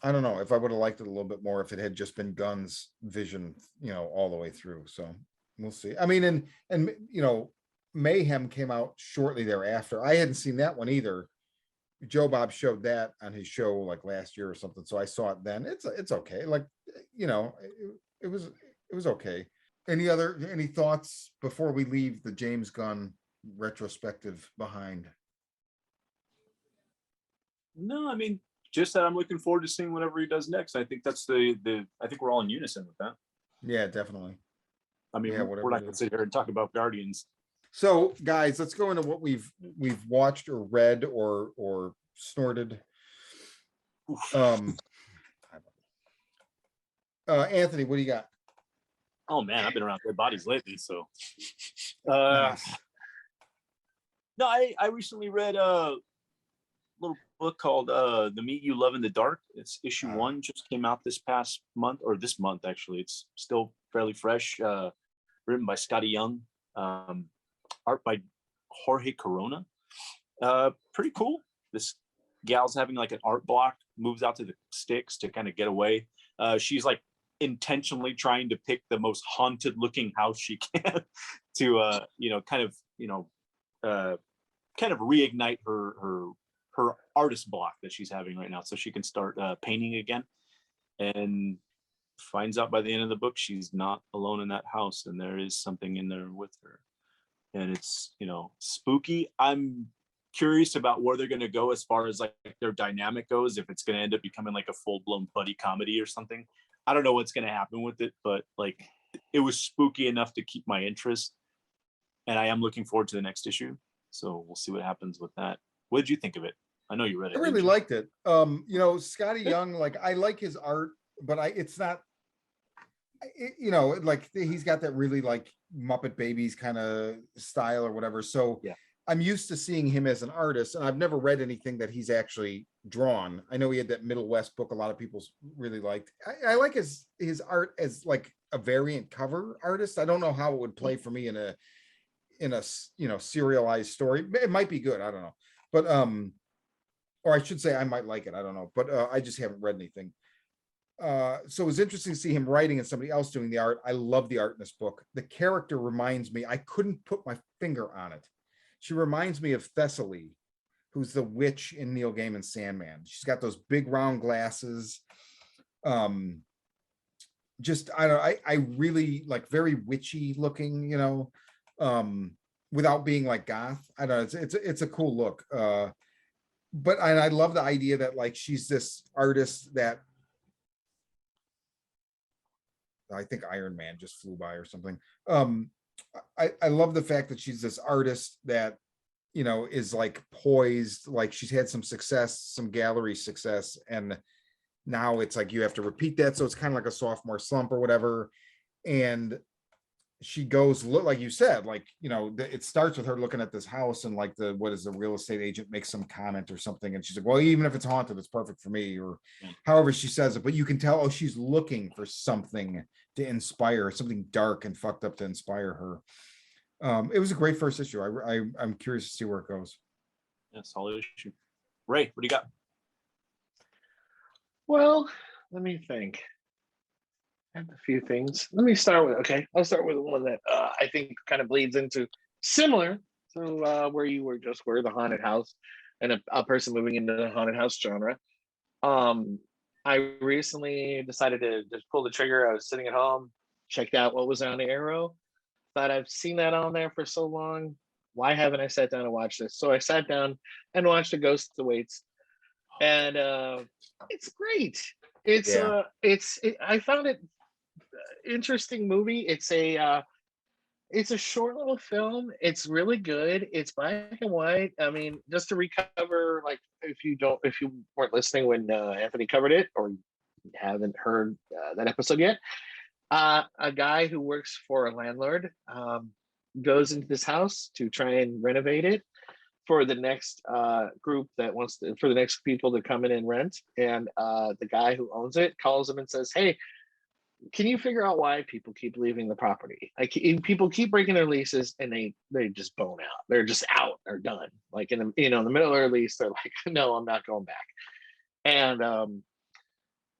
I don't know if I would have liked it a little bit more if it had just been Gunn's vision, you know, all the way through. So we'll see. I mean, and you know, Mayhem came out shortly thereafter. I hadn't seen that one either. Joe Bob showed that on his show like last year or something, so I saw it then. It's okay. Like, you know, it was okay. Any thoughts before we leave the James Gunn retrospective behind? No, I mean, just that I'm looking forward to seeing whatever he does next. I think that's I think we're all in unison with that. Yeah, definitely. I mean, Yeah, we're not going to sit here and talk about Guardians So, guys, let's go into what we've watched or read or snorted. Anthony, what do you got? Oh man, I've been around dead bodies lately, so. Nice. No, I recently read a little book called "The Meat You Love in the Dark." It's issue 1, just came out this past month, or this month actually. It's still fairly fresh. Written by Scotty Young, art by Jorge Corona. Pretty cool. This gal's having like an art block, moves out to the sticks to kind of get away. She's like intentionally trying to pick the most haunted looking house she can to kind of reignite her artist block that she's having right now, so she can start painting again. And finds out by the end of the book she's not alone in that house, and there is something in there with her, and it's spooky. I'm curious about where they're going to go as far as like their dynamic goes, if it's going to end up becoming like a full-blown buddy comedy or something. I don't know what's going to happen with it, but like it was spooky enough to keep my interest, and I am looking forward to the next issue, so we'll see what happens with that. What did you think of it? I know you read it. I really liked it. Scotty Young, like I like his art, but it's not, like he's got that really like Muppet Babies kind of style or whatever. So yeah, I'm used to seeing him as an artist, and I've never read anything that he's actually drawn. I know he had that Middle West book a lot of people really liked. I like his art as like a variant cover artist. I don't know how it would play for me in a serialized story. It might be good, I don't know. But or I should say I might like it, I don't know. But I just haven't read anything. So it was interesting to see him writing and somebody else doing the art. I love the art in this book. The character reminds me, I couldn't put my finger on it. She reminds me of Thessaly, who's the witch in Neil Gaiman's Sandman. She's got those big round glasses. Just, I really like very witchy looking, without being like goth. I don't know, it's a cool look. But I love the idea that like she's this artist that, I think Iron Man just flew by or something. I love the fact that she's this artist that, is like poised, like she's had some success, some gallery success, and now it's like you have to repeat that. So it's kind of like a sophomore slump or whatever. And she goes, look, like you said, like, it starts with her looking at this house, and like the real estate agent makes some comment or something, and she's like, well, even if it's haunted, it's perfect for me, or however she says it. But you can tell, she's looking for something to inspire, something dark and fucked up to inspire her. It was a great first issue. I'm curious to see where it goes. Yeah, solid issue. Ray, what do you got? Well, let me think. I have a few things. Let me start with, I'll start with one that I think kind of bleeds into similar to where you were just, where the haunted house and a person moving into the haunted house genre. I recently decided to just pull the trigger. I was sitting at home, checked out what was on the Arrow. Thought I've seen that on there for so long. Why haven't I sat down and watched this? So I sat down and watched The Ghost Awaits, and it's great. I found it interesting movie. It's a short little film. It's really good. It's black and white. I mean, just to recover, like if you weren't listening when Anthony covered it, or you haven't heard that episode yet, a guy who works for a landlord goes into this house to try and renovate it for the next group that for the next people to come in and rent. And the guy who owns it calls him and says, hey, can you figure out why people keep leaving the property? Like, people keep breaking their leases and they just bone out. They're just out. They're done. Like in the in the middle of their lease, they're like, no, I'm not going back. And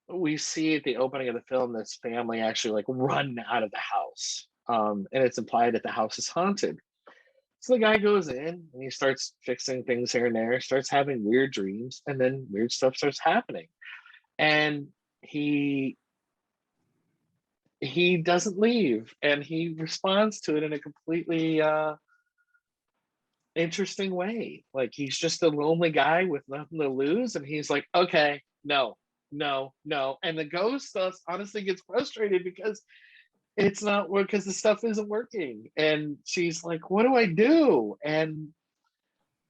we see at the opening of the film this family actually like run out of the house. And it's implied that the house is haunted. So the guy goes in and he starts fixing things here and there, starts having weird dreams, and then weird stuff starts happening. And he doesn't leave, and he responds to it in a completely interesting way. Like, he's just a lonely guy with nothing to lose, and he's like, okay, no. And the ghost honestly gets frustrated because it's not work because the stuff isn't working. And she's like, what do I do? And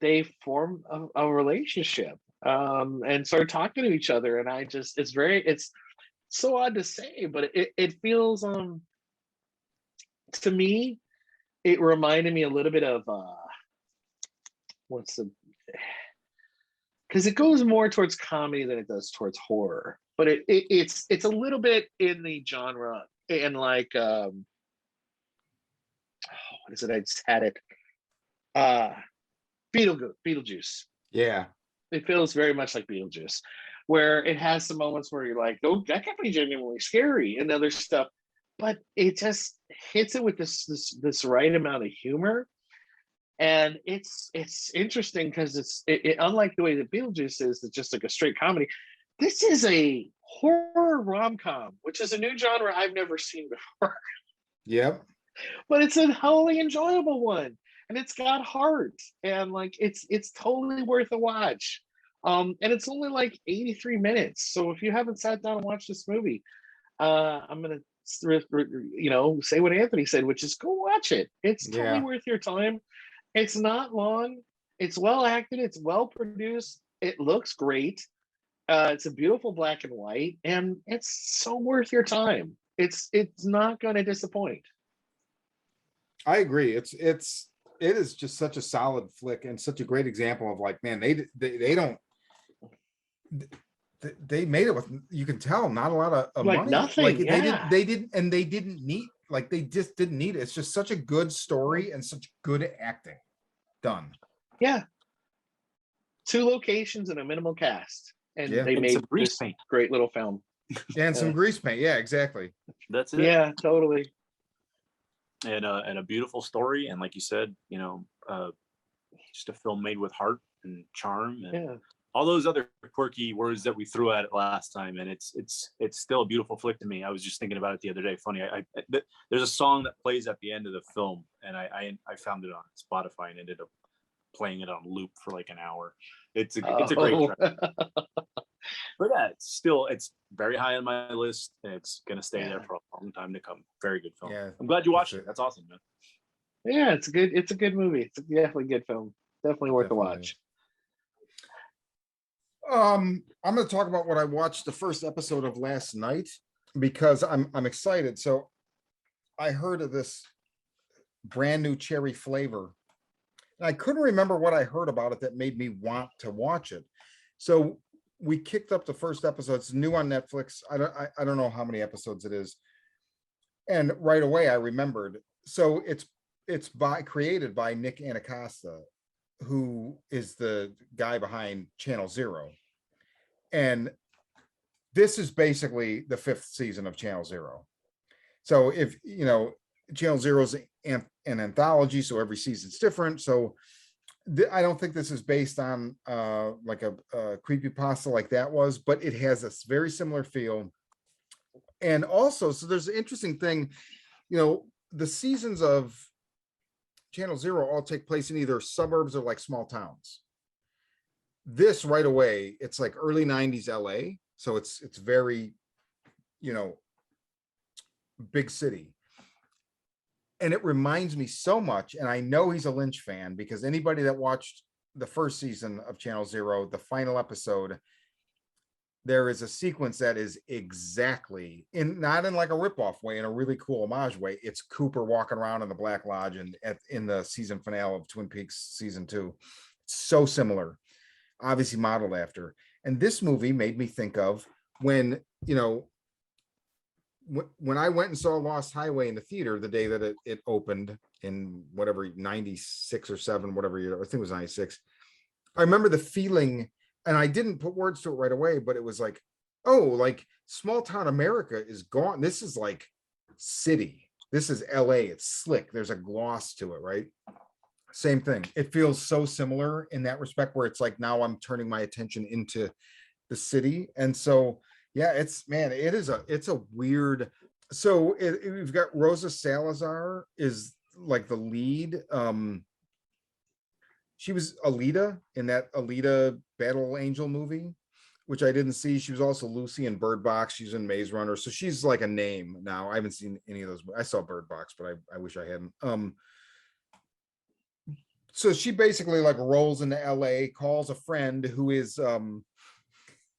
they form a relationship and start talking to each other. And I just, it's so odd to say, but it feels, to me, it reminded me a little bit of, because it goes more towards comedy than it does towards horror, but it's a little bit in the genre and like what is it? I just had it. Beetlejuice. Yeah. It feels very much like Beetlejuice, where it has some moments where you're like, "Oh, that could be genuinely scary," and other stuff, but it just hits it with this right amount of humor, and it's interesting because it unlike the way that Beetlejuice is, it's just like a straight comedy. This is a horror rom-com, which is a new genre I've never seen before. Yep. But it's a wholly enjoyable one, and it's got heart, and like it's totally worth a watch. And it's only like 83 minutes, so if you haven't sat down and watched this movie, I'm gonna say what Anthony said, which is go watch it. It's totally worth your time. It's not long. It's well acted. It's well produced. It looks great. It's a beautiful black and white, and it's so worth your time. It's not going to disappoint. I agree. It is just such a solid flick and such a great example of like, man, they made it with, you can tell, not a lot of Like money. nothing. Like Yeah. they didn't need, like they just didn't need it. It's just such a good story and such good acting done. Yeah. 2 locations and a minimal cast, and Yeah. they And made some grease this paint. great little film. And some grease paint. Yeah, exactly. That's it. Yeah, totally. And a beautiful story, and like you said, just a film made with heart and charm, and Yeah. all those other quirky words that we threw at it last time. And it's still a beautiful flick to me. I was just thinking about it the other day. Funny, there's a song that plays at the end of the film, and I found it on Spotify and ended up playing it on loop for like an hour. It's a great track. But yeah, it's very high on my list, and it's gonna stay there for a long time to come. Very good film. Yeah, I'm glad you watched it. That's awesome, man. Yeah, it's a good movie. It's definitely a good film. Definitely worth a watch. I'm going to talk about what I watched the first episode of last night because I'm excited. So I heard of this brand new cherry flavor. And I couldn't remember what I heard about it that made me want to watch it. So we kicked up the first episode. It's new on Netflix. I don't know how many episodes it is. And right away I remembered. So it's created by Nick Antosca, who is the guy behind Channel Zero. And this is basically the 5th season of Channel Zero. So if, Channel Zero is an anthology, so every season's different. So I don't think this is based on like a creepypasta like that was, but it has a very similar feel. And also, so there's an interesting thing, the seasons of Channel Zero all take place in either suburbs or like small towns. This right away, it's like early 90s LA. So it's very, big city. And it reminds me so much, and I know he's a Lynch fan because anybody that watched the first season of Channel Zero, the final episode, there is a sequence that is exactly not in like a ripoff way, in a really cool homage way. It's Cooper walking around in the Black Lodge and in the season finale of Twin Peaks season 2. So similar, obviously modeled after. And this movie made me think of when I went and saw Lost Highway in the theater the day that it opened in whatever 96 or 7, whatever year, I think it was 96. I remember the feeling, and I didn't put words to it right away, but it was like, oh, like small town America is gone. This is like city. This is LA. It's slick. There's a gloss to it, right? Same thing. It feels so similar in that respect, where it's like now I'm turning my attention into the city. And so yeah, it's a weird. So we've got Rosa Salazar is like the lead. She was Alita in that Alita Battle Angel movie, which I didn't see. She was also Lucy in Bird Box. She's in Maze Runner, so she's like a name now. I haven't seen any of those. I saw Bird Box, but I wish I hadn't. So she basically like rolls into LA, calls a friend who is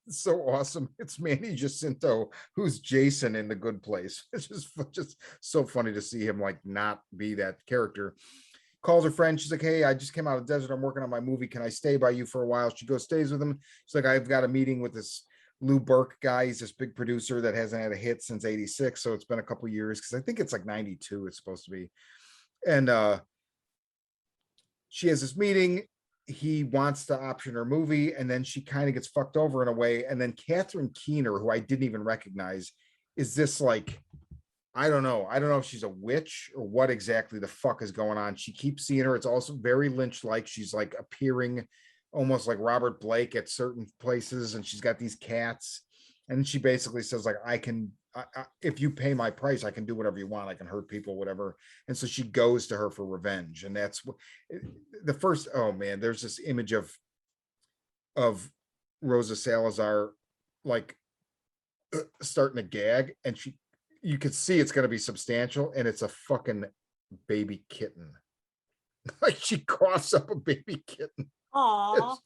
so awesome. It's Manny Jacinto, who's Jason in The Good Place. It's just so funny to see him like not be that character. Calls her friend. She's like, hey, I just came out of the desert. I'm working on my movie. Can I stay by you for a while? She goes, stays with him. She's like, I've got a meeting with this Lou Burke guy. He's this big producer that hasn't had a hit since 86. So it's been a couple years because I think it's like 92 it's supposed to be. And she has this meeting. He wants to option her movie, and then she kind of gets fucked over in a way. And then Catherine Keener, who I didn't even recognize, is this like, I don't know if she's a witch or what exactly the fuck is going on. She keeps seeing her. It's also very Lynch-like. She's like appearing almost like Robert Blake at certain places, and she's got these cats. And she basically says like, if you pay my price, I can do whatever you want. I can hurt people, whatever. And so she goes to her for revenge. And that's the first, oh man, there's this image of Rosa Salazar, like starting to gag, and you could see it's going to be substantial, and it's a fucking baby kitten. Like she coughs up a baby kitten. Aww.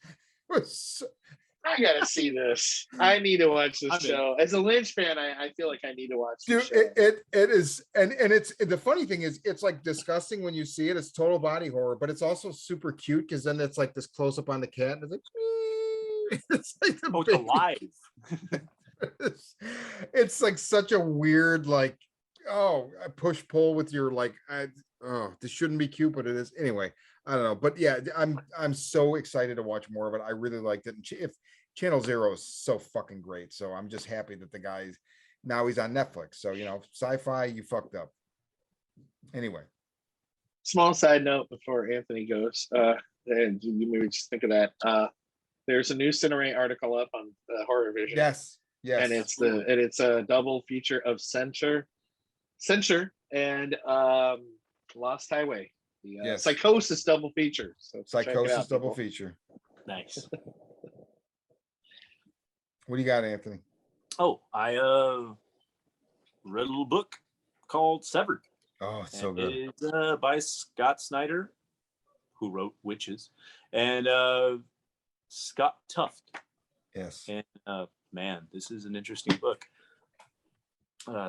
I gotta see this. I need to watch this show. As a Lynch fan, I feel like I need to watch this show. It is, and it's the funny thing is it's like disgusting when you see it. It's total body horror, but it's also super cute because then it's like this close up on the cat, and it's like, it's like it's alive. It's like such a weird like, oh, push pull with your like, this shouldn't be cute, but it is anyway. I don't know, but yeah, I'm so excited to watch more of it. I really liked it. And if Channel Zero is so fucking great, so I'm just happy that the guy's now he's on Netflix. So sci-fi, you fucked up. Anyway, small side note before Anthony goes, and you maybe just think of that. There's a new Cinerate article up on Horror Vision. Yes, and it's a double feature of Censure, and Lost Highway. The Psychosis double feature. So Psychosis double feature. Nice. What do you got, Anthony? Oh, I read a little book called Severed. Oh, it's so good. It's by Scott Snyder, who wrote Witches, and Scott Tuft. Yes. And man, this is an interesting book.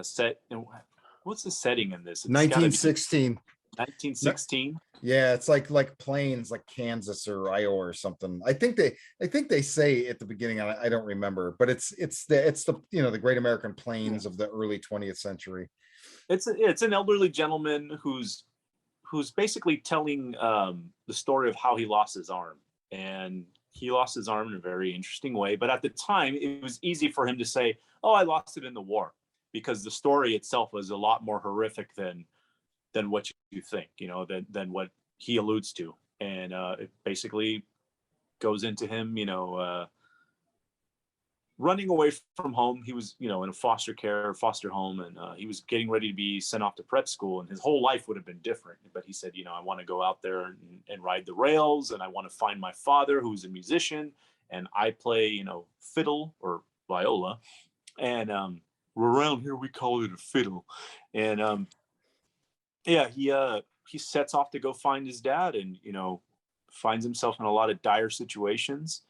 Set in what's the setting in this? It's 1916. 1916. Yeah, it's like plains like Kansas or Iowa or something. I think they say at the beginning. I don't remember, but it's the the Great American Plains of the early 20th century. It's an elderly gentleman who's basically telling the story of how he lost his arm, and he lost his arm in a very interesting way. But at the time, it was easy for him to say, "Oh, I lost it in the war," because the story itself was a lot more horrific than what you think, than what he alludes to. And it basically goes into him, running away from home. He was, in a foster home, and he was getting ready to be sent off to prep school, and his whole life would have been different. But he said, I want to go out there and ride the rails, and I want to find my father, who's a musician, and I play, fiddle or viola. And around here we call it a fiddle. And he sets off to go find his dad, and finds himself in a lot of dire situations.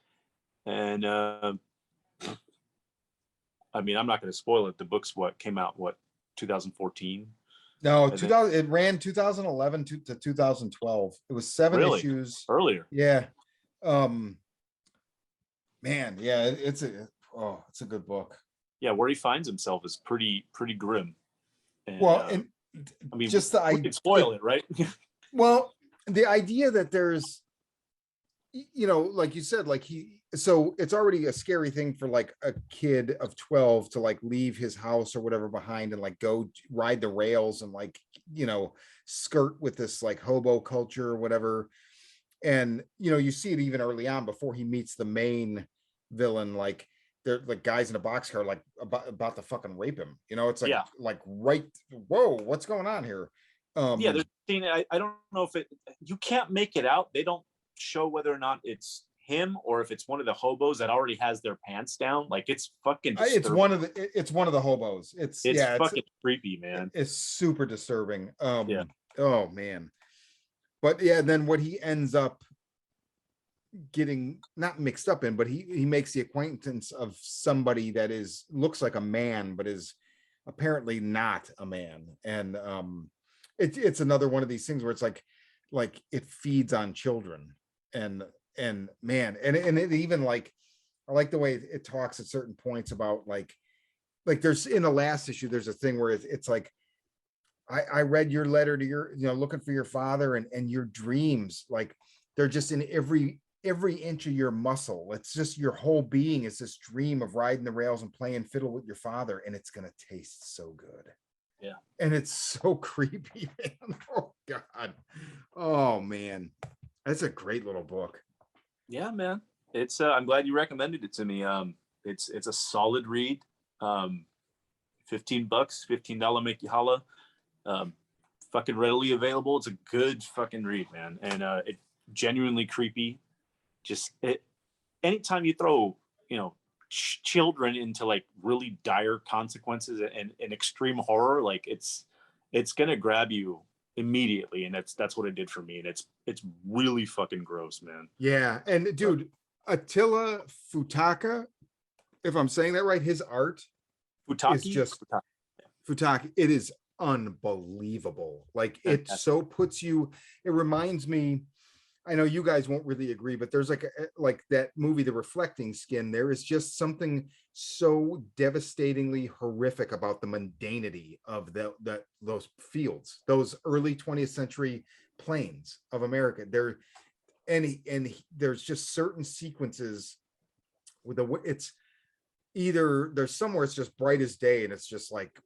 And I'm not going to spoil it. The book's came out 2014. No, 2000. It ran 2011 to 2012. It was 7 issues earlier. Yeah. Man, yeah, it's a good book. Yeah, where he finds himself is pretty grim. And, just we could spoil it, right? Well, the idea that there's, like you said, so it's already a scary thing for like a kid of 12 to like leave his house or whatever behind and like go ride the rails and like, skirt with this like hobo culture or whatever. And, you see it even early on before he meets the main villain, like they're like guys in a boxcar, like about to fucking rape him. It's like, like right. Whoa, what's going on here? There's a scene. I don't know if you can't make it out. They don't show whether or not it's him or if it's one of the hobos that already has their pants down, like it's fucking disturbing. It's one of the hobos. It's fucking creepy, man. It's super disturbing. Yeah. Oh man. But yeah, then what he ends up getting not mixed up in, but he makes the acquaintance of somebody that looks like a man, but is apparently not a man. And it's another one of these things where it's like it feeds on children. And man, and it even like, I like the way it talks at certain points about like there's in the last issue, there's a thing where it's like, I read your letter to your, looking for your father, and your dreams, like they're just in every inch of your muscle. It's just your whole being is this dream of riding the rails and playing fiddle with your father, and it's gonna taste so good. Yeah. And it's so creepy, man. Oh God. Oh man. That's a great little book. Yeah, man. It's I'm glad you recommended it to me. It's a solid read. $15, $15 make you holla. Fucking readily available. It's a good fucking read, man. And it genuinely creepy. Just anytime you throw, children into like really dire consequences and extreme horror, like it's gonna grab you immediately, and that's what it did for me. And it's really fucking gross, man. Yeah, and dude, Attila Futaka, if I'm saying that right, his art is just Futaki. It is unbelievable. Like it so puts you. It reminds me. I know you guys won't really agree, but there's like that movie, The Reflecting Skin. There is just something so devastatingly horrific about the mundanity of those fields, those early 20th century plains of America. There's just certain sequences with it's either there's somewhere it's just bright as day and it's just like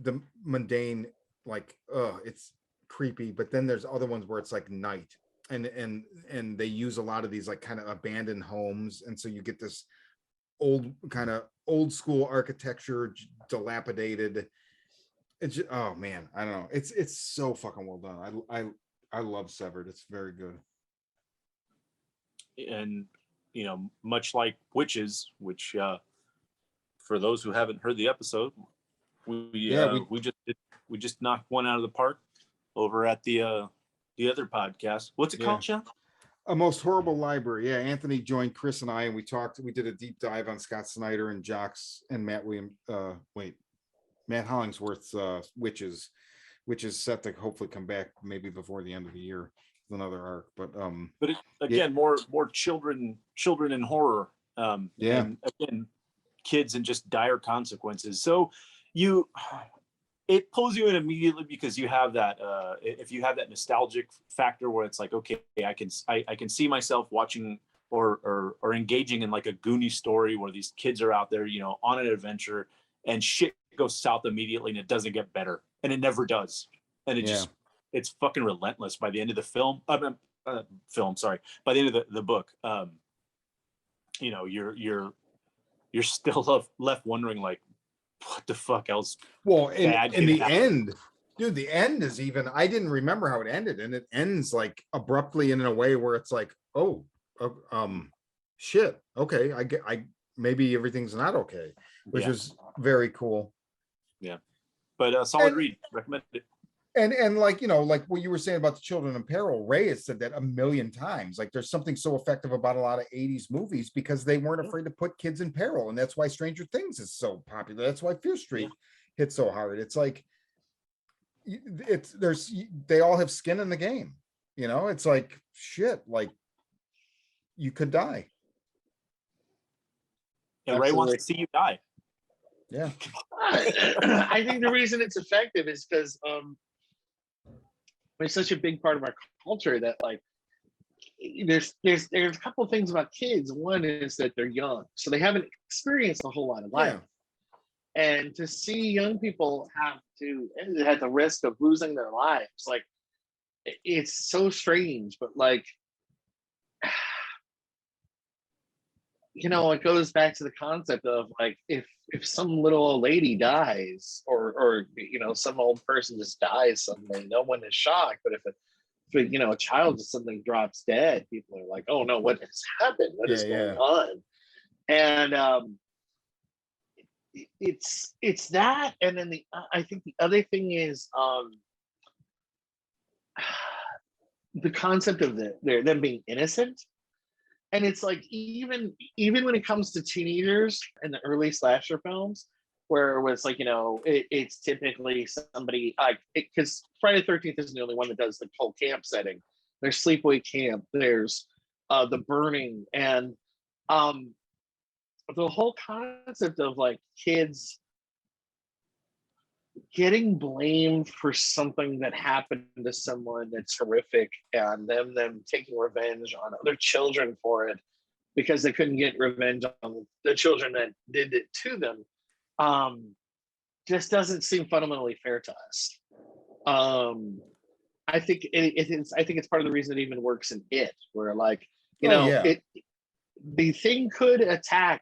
the mundane, like it's creepy, but then there's other ones where it's like night. And they use a lot of these like kind of abandoned homes, and so you get this old school architecture, dilapidated. It's just, oh man, I don't know. It's so fucking well done. I love Severed. It's very good. And much like Witches, which for those who haven't heard the episode, we just knocked one out of the park over at the other podcast. What's it called, Shawn? A Most Horrible Library. Yeah, Anthony joined Chris and I, and we did a deep dive on Scott Snyder and Jocks and Matt Hollingsworth's Witches, which is set to hopefully come back maybe before the end of the year with another arc. But more children in horror. And again, kids and just dire consequences. So it pulls you in immediately because you have that if you have that nostalgic factor where it's like, okay, I can see myself watching or engaging in like a Goonie story where these kids are out there, on an adventure, and shit goes south immediately and it doesn't get better, and it never does, and it's fucking relentless by the end of the film. By the end of the book, you're still left wondering like, what the fuck else? Well, in the end, dude, the end is even, I didn't remember how it ended, and it ends like abruptly and in a way where it's like, shit, okay, I maybe everything's not okay, which is very cool. Yeah, but solid read, recommend it. And like, like what you were saying about the children in peril, Ray has said that a million times. Like there's something so effective about a lot of 80s movies because they weren't afraid to put kids in peril. And that's why Stranger Things is so popular. That's why Fear Street hit so hard. It's like, they all have skin in the game. It's like, shit, like you could die. And Ray wants to see you die. Yeah. I think the reason it's effective is because it's such a big part of our culture that like there's a couple of things about kids. One is that they're young, so they haven't experienced a whole lot of life. And to see young people have the risk of losing their lives, like it's so strange, but like it goes back to the concept of like if some little old lady dies or some old person just dies suddenly, no one is shocked. But if a a child just suddenly drops dead, people are like, oh no, what has happened? What is going on? And it's that, and then I think the other thing is the concept of them being innocent. And it's like, even when it comes to teenagers in the early slasher films, where it was like, it's typically somebody like, because Friday the 13th isn't the only one that does the whole camp setting. There's Sleepaway Camp, there's The Burning, and the whole concept of like kids getting blamed for something that happened to someone that's horrific, and them taking revenge on other children for it because they couldn't get revenge on the children that did it to them, just doesn't seem fundamentally fair to us. I think it's part of the reason it even works in It, where like, the thing could attack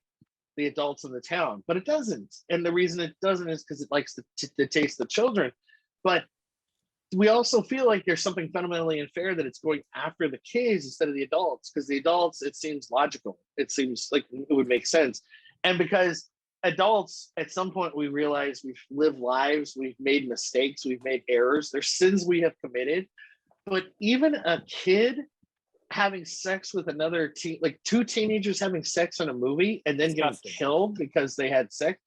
the adults in the town, but it doesn't. And the reason it doesn't is because it likes to taste the children. But we also feel like there's something fundamentally unfair that it's going after the kids instead of the adults, because the adults, it seems logical. It seems like it would make sense. And because adults, at some point, we realize we've lived lives, we've made mistakes, we've made errors, there's sins we have committed. But even a kid having sex with another like two teenagers having sex in a movie and then getting killed because they had sex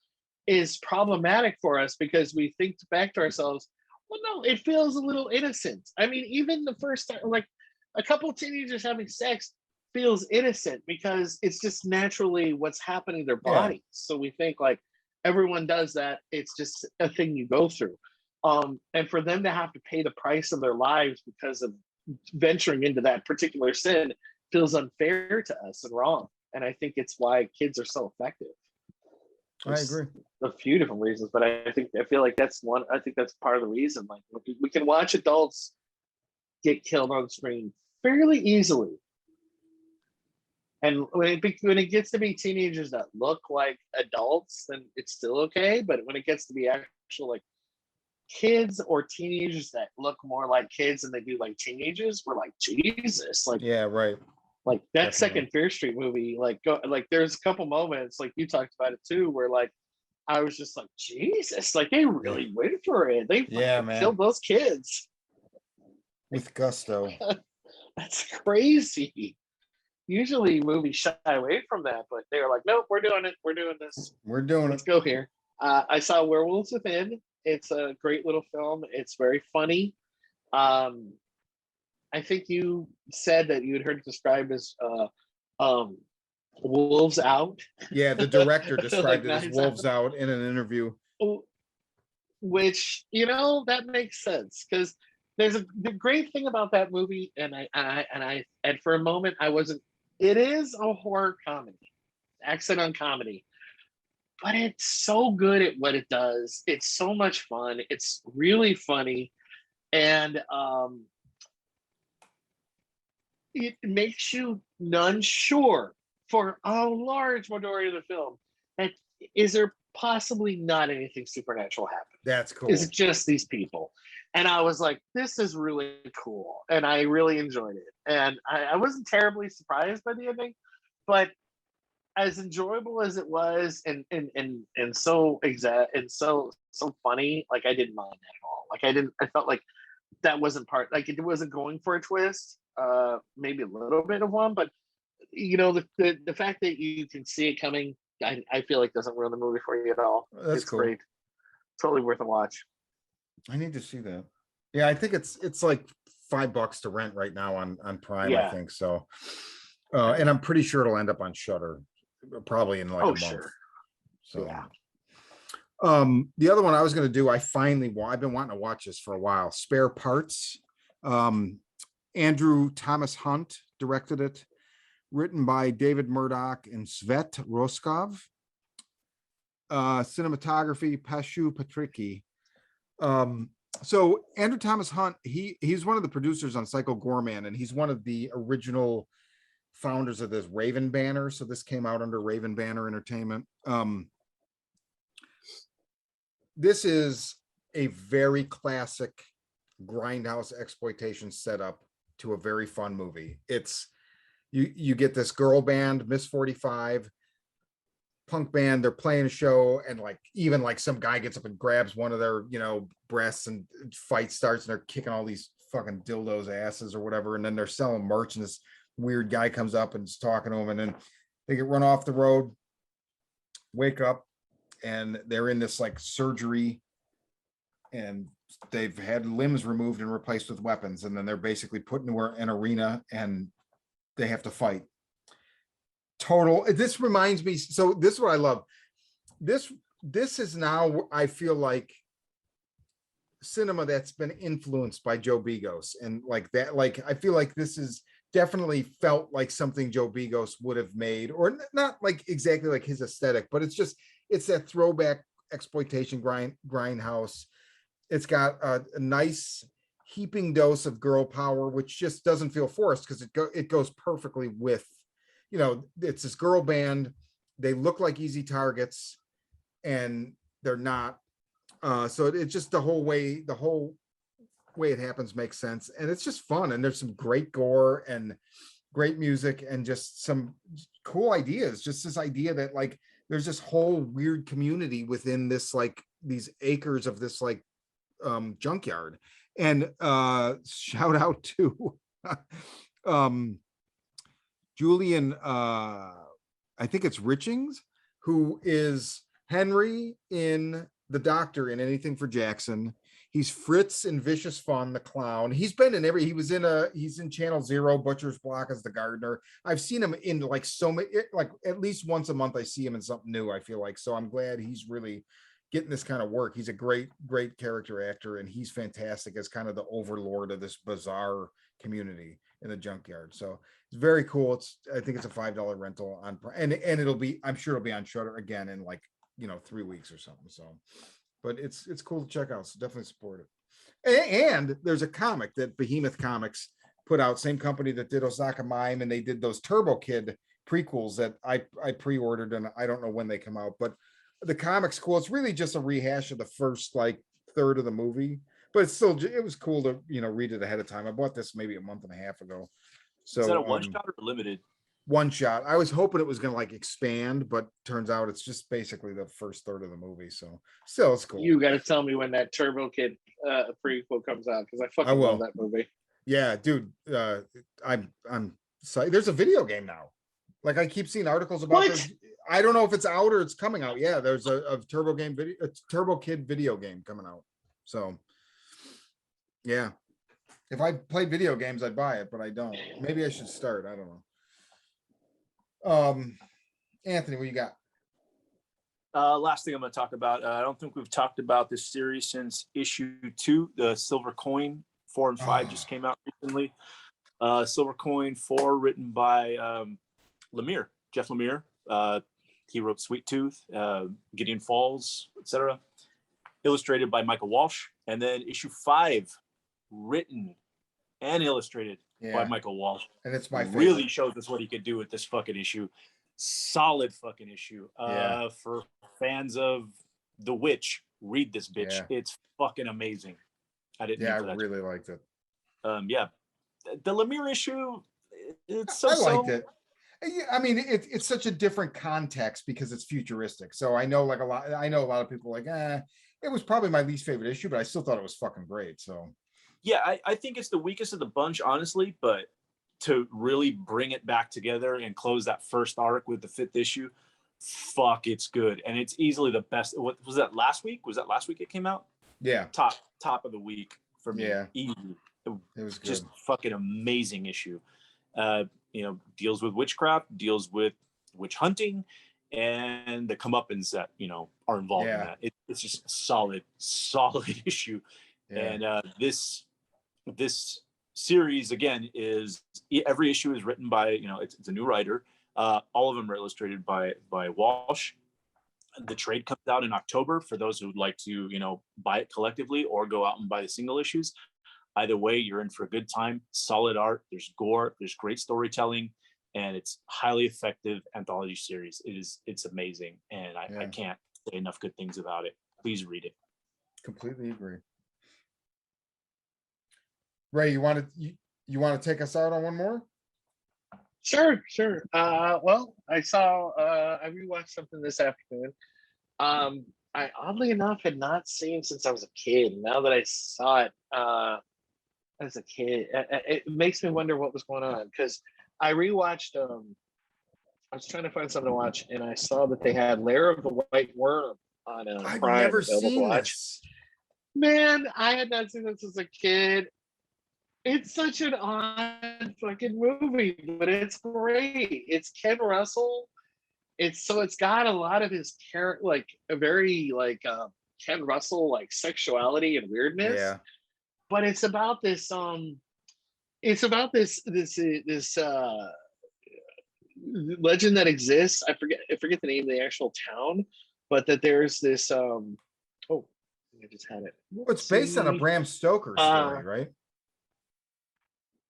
is problematic for us, because we think back to ourselves, well, no, it feels a little innocent. I mean, even the first time, like a couple of teenagers having sex feels innocent because it's just naturally what's happening to their bodies. So we think like everyone does that. It's just a thing you go through. And for them to have to pay the price of their lives because of venturing into that particular sin feels unfair to us and wrong. And I think it's why kids are so effective. There's I agree. A few different reasons, but I feel like that's one. I think that's part of the reason. Like we can watch adults get killed on screen fairly easily, and when it gets to be teenagers that look like adults, then it's still okay. But when it gets to be actual like kids or teenagers that look more like kids than they do like teenagers, we're like, Jesus, like right. Like that Definitely. second Fear Street movie, like there's a couple moments like you talked about it too, where like I was just like, Jesus, like they really went for it. They killed those kids with gusto. That's crazy. Usually movies shy away from that, but they were like, nope, we're doing it. We're doing this. We're doing Let's go here. I saw Werewolves Within. It's a great little film. It's very funny. I think you said that you had heard it described as Wolves Out. Yeah, the director described Like it as Wolves Out in an interview. Which, that makes sense, because the great thing about that movie, and for a moment I wasn't. It is a horror comedy, accent on comedy, but it's so good at what it does. It's so much fun. It's really funny, and it makes you unsure for a large majority of the film. And is there possibly not anything supernatural happening? That's cool. Is it just these people? And I was like, this is really cool. And I really enjoyed it. And I wasn't terribly surprised by the ending, but as enjoyable as it was and so exact and so funny, like I didn't mind that at all. Like I felt like that wasn't part, like it wasn't going for a twist. Maybe a little bit of one, but the fact that you can see it coming, I feel like doesn't ruin the movie for you at all. That's cool. Great. Totally worth a watch. I need to see that. Yeah, I think it's like $5 to rent right now on Prime. I think so. And I'm pretty sure it'll end up on Shudder, probably in like a month. Sure. So yeah. The other one I was going to do, I've been wanting to watch this for a while. Spare Parts. Andrew Thomas Hunt directed it, written by David Murdoch and Svet Roskov. Cinematography, Pashu Patricki. So Andrew Thomas Hunt, he's one of the producers on Psycho Goreman, and he's one of the original founders of this Raven Banner. So this came out under Raven Banner Entertainment. This is a very classic grindhouse exploitation setup to a very fun movie. It's you get this girl band, Miss 45, punk band, they're playing a show, and like even like some guy gets up and grabs one of their, you know, breasts, and fight starts, and they're kicking all these fucking dildos asses or whatever, and then they're selling merch, and this weird guy comes up and is talking to them, and then they get run off the road, wake up, and they're in this like surgery, and they've had limbs removed and replaced with weapons, and then they're basically put into an arena and they have to fight. Total. This reminds me. So this is what I love. This is now, I feel like, cinema that's been influenced by Joe Begos, and like that. Like I feel like this is definitely felt like something Joe Begos would have made, or not like exactly like his aesthetic, but it's that throwback exploitation grindhouse. It's got a nice heaping dose of girl power, which just doesn't feel forced because it goes perfectly with, you know, it's this girl band. They look like easy targets, and they're not. So it's just the whole way it happens makes sense, and it's just fun. And there's some great gore and great music and just some cool ideas. Just this idea that like there's this whole weird community within this, like these acres of this like junkyard. And shout out to Julian, I think it's Richings, who is Henry in The Doctor in Anything for Jackson. He's Fritz in Vicious Fun, the clown. He's been in he's in Channel Zero, Butcher's Block as the gardener. I've seen him in like so many, like at least once a month I see him in something new, I feel like. So I'm glad he's really getting this kind of work. He's a great character actor, and he's fantastic as kind of the overlord of this bizarre community in the junkyard. So it's very cool. I think it's a $5 rental on, and I'm sure it'll be on Shudder again in like, you know, 3 weeks or something. So, but it's cool to check out. So definitely support it. And there's a comic that Behemoth Comics put out, same company that did Osaka Mime, and they did those Turbo Kid prequels that I pre-ordered, and I don't know when they come out, but the comic's cool. It's really just a rehash of the first like third of the movie, but it was cool to, you know, read it ahead of time. I bought this maybe a month and a half ago. So is that a one shot or limited? One shot. I was hoping it was going to like expand, but turns out it's just basically the first third of the movie. So still, it's cool. You got to tell me when that Turbo Kid prequel comes out, because I fucking love that movie. Yeah, dude. I'm sorry. There's a video game now. Like I keep seeing articles about this. I don't know if it's out or it's coming out. Yeah, there's a Turbo Kid video game coming out. So yeah, if I played video games, I'd buy it, but I don't. Maybe I should start. I don't know. Anthony, what you got? Last thing I'm going to talk about. I don't think we've talked about this series since issue 2. The Silver Coin 4 and 5 just came out recently. Silver Coin 4, written by Jeff Lemire. He wrote Sweet Tooth, Gideon Falls, etc. Illustrated by Michael Walsh. And then issue 5, written and illustrated by Michael Walsh. And it's my favorite. Really shows us what he could do with this fucking issue. Solid fucking issue. For fans of The Witch, read this bitch. Yeah. It's fucking amazing. I really liked it. The Lemire issue, it's I liked it. I mean, it's such a different context because it's futuristic. So I know a lot of people like, it was probably my least favorite issue, but I still thought it was fucking great. So yeah, I think it's the weakest of the bunch, honestly, but to really bring it back together and close that first arc with the 5th issue, fuck, it's good. And it's easily the best. What was that last week? Was that last week it came out? Yeah. Top of the week for me. Yeah. Easy. It was good. Just fucking amazing issue. Deals with witchcraft, deals with witch hunting, and the comeuppance that, are involved in that. It's just a solid issue. Yeah. And this series, again, is every issue is written by, it's a new writer. All of them are illustrated by Walsh. The trade comes out in October for those who would like to, buy it collectively or go out and buy the single issues. Either way, you're in for a good time. Solid art. There's gore. There's great storytelling, and it's highly effective anthology series. It's amazing, and I can't say enough good things about it. Please read it. Completely agree. Ray, you You want to take us out on one more? Sure. Well, I rewatched something this afternoon. I oddly enough had not seen since I was a kid. Now that I saw it as a kid, it makes me wonder what was going on, because I rewatched. I was trying to find something to watch, and I saw that they had Lair of the White Worm on I've Prime never available to seen watch. this. Man, I had not seen this as a kid. It's such an odd fucking movie, but it's great. It's Ken Russell. It's got a lot of his character, like a very like Ken Russell like sexuality and weirdness. Yeah. But it's about this this legend that exists. I forget the name of the actual town, but that there's this oh, I just had it. It's based on a Bram Stoker story, right?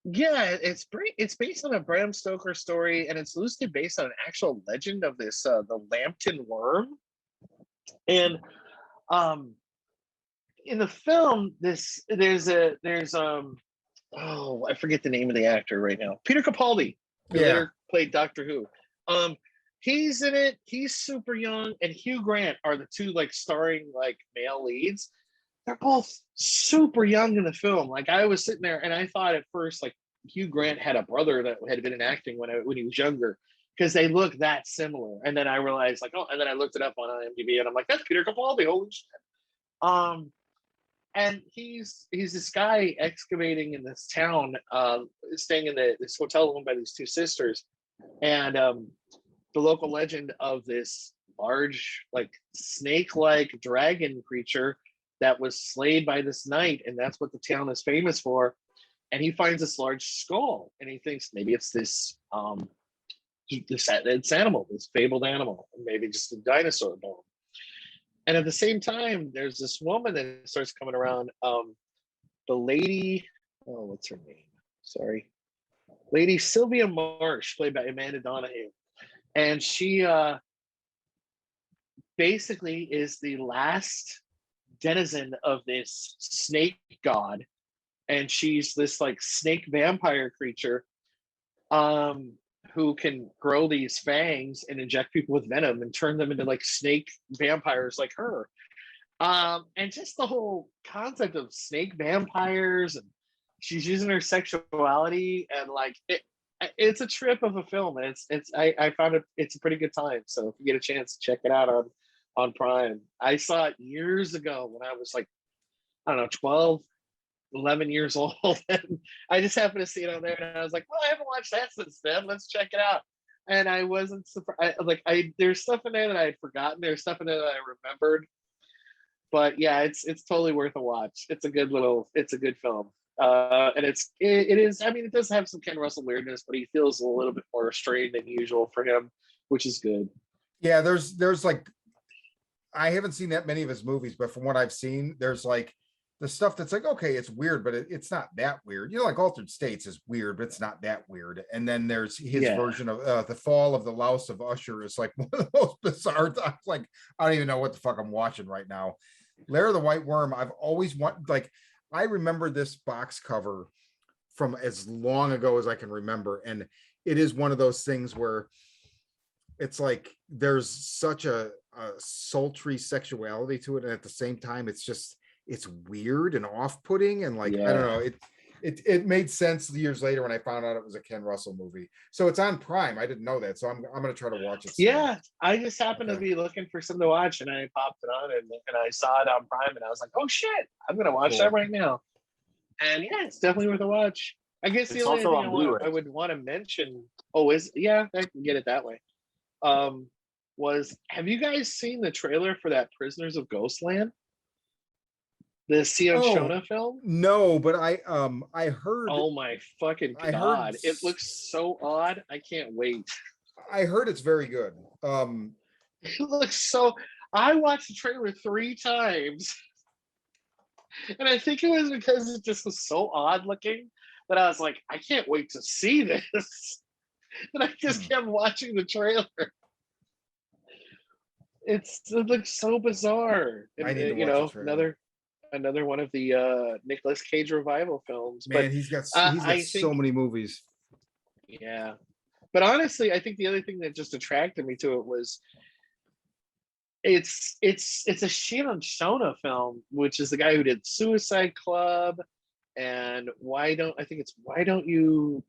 Yeah, it's based on a Bram Stoker story, and it's loosely based on an actual legend of this the Lambton worm. And in the film, there's oh, I forget the name of the actor right now. Peter Capaldi, who later played Doctor Who. He's in it. He's super young, and Hugh Grant are the two like starring like male leads. They're both super young in the film. Like I was sitting there and I thought at first like Hugh Grant had a brother that had been in acting when he was younger, because they look that similar. And then I realized like, oh, and then I looked it up on IMDb and I'm like, that's Peter Capaldi. Holy shit. And he's this guy excavating in this town, staying in this hotel owned by these two sisters. And the local legend of this large, like snake-like dragon creature that was slayed by this knight, and that's what the town is famous for. And he finds this large skull, and he thinks maybe it's this animal, this fabled animal, maybe just a dinosaur bone. And at the same time, there's this woman that starts coming around. The lady, oh, what's her name? Sorry, Lady Sylvia Marsh, played by Amanda Donahue, and she basically is the last denizen of this snake god, and she's this like snake vampire creature who can grow these fangs and inject people with venom and turn them into like snake vampires like her. And just the whole concept of snake vampires, and she's using her sexuality, and like it's a trip of a film, and I found it's a pretty good time. So if you get a chance, check it out on Prime. I saw it years ago when I was like, I don't know, 12, 11 years old. And I just happened to see it on there, and I was like, well, I haven't watched that since then. Let's check it out. And I wasn't surprised. There's stuff in there that I had forgotten. There's stuff in there that I remembered. But yeah, it's totally worth a watch. It's a good film. And it is, I mean, it does have some Ken Russell weirdness, but he feels a little bit more restrained than usual for him, which is good. Yeah, there's like, I haven't seen that many of his movies, but from what I've seen, there's like the stuff that's like, okay, it's weird, but it's not that weird. You know, like Altered States is weird, but it's not that weird. And then there's his version of The Fall of the Louse of Usher is like one of the most bizarre. I'm like, I don't even know what the fuck I'm watching right now. Lair of the White Worm, I've always wanted, like, I remember this box cover from as long ago as I can remember. And it is one of those things where it's like there's such a sultry sexuality to it, and at the same time it's weird and off-putting, and like I don't know, it made sense years later when I found out it was a Ken Russell movie. So it's on Prime. I didn't know that, so I'm gonna try to watch it soon. Yeah, I just happened to be looking for something to watch, and I popped it on, and I saw it on Prime, and I was like, oh shit, I'm gonna watch that right now. And yeah, it's definitely worth a watch. I guess the only thing I would want to mention, I can get it that way. Was, have you guys seen the trailer for that Prisoners of Ghostland? The Sion Shona film? No, but I heard. Oh my fucking god! It looks so odd. I can't wait. I heard it's very good. It looks so. I watched the trailer 3 times, and I think it was because it just was so odd looking that I was like, I can't wait to see this. And I just kept watching the trailer. It looks so bizarre. And, I need to watch the trailer. another one of the Nicolas Cage revival films. Man, But he's got I so think, many movies. yeah. But honestly, I think the other thing that just attracted me to it was it's a Shawn Shona film, which is the guy who did Suicide Club and why don't you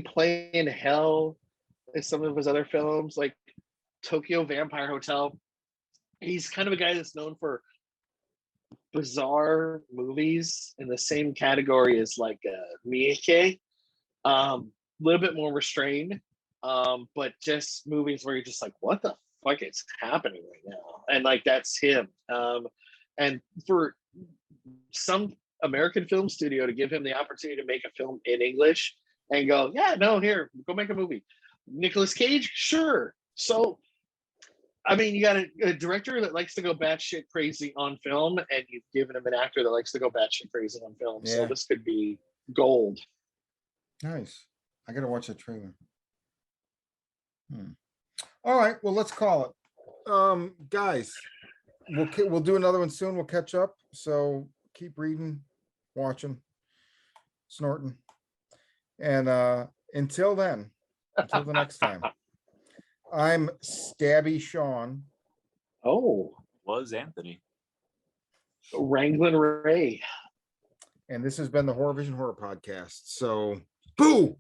play in hell is some of his other films, like Tokyo Vampire Hotel. He's kind of a guy that's known for bizarre movies in the same category as like Miike. A little bit more restrained, but just movies where you're just like, what the fuck is happening right now? And like that's him. And for some American film studio to give him the opportunity to make a film in English and go, yeah, no, here, go make a movie. Nicolas Cage, sure. So I mean, you got a director that likes to go batshit crazy on film, and you've given him an actor that likes to go batshit crazy on film. Yeah. So this could be gold. Nice. I gotta watch that trailer. All right, well, let's call it. Guys, we'll do another one soon. We'll catch up. So keep reading, watching, snorting, and until then, until the next time. I'm Stabby Shawn. Oh, Was Anthony. Wranglin' Ray. And this has been the Horror Vision Horror Podcast. So, boo!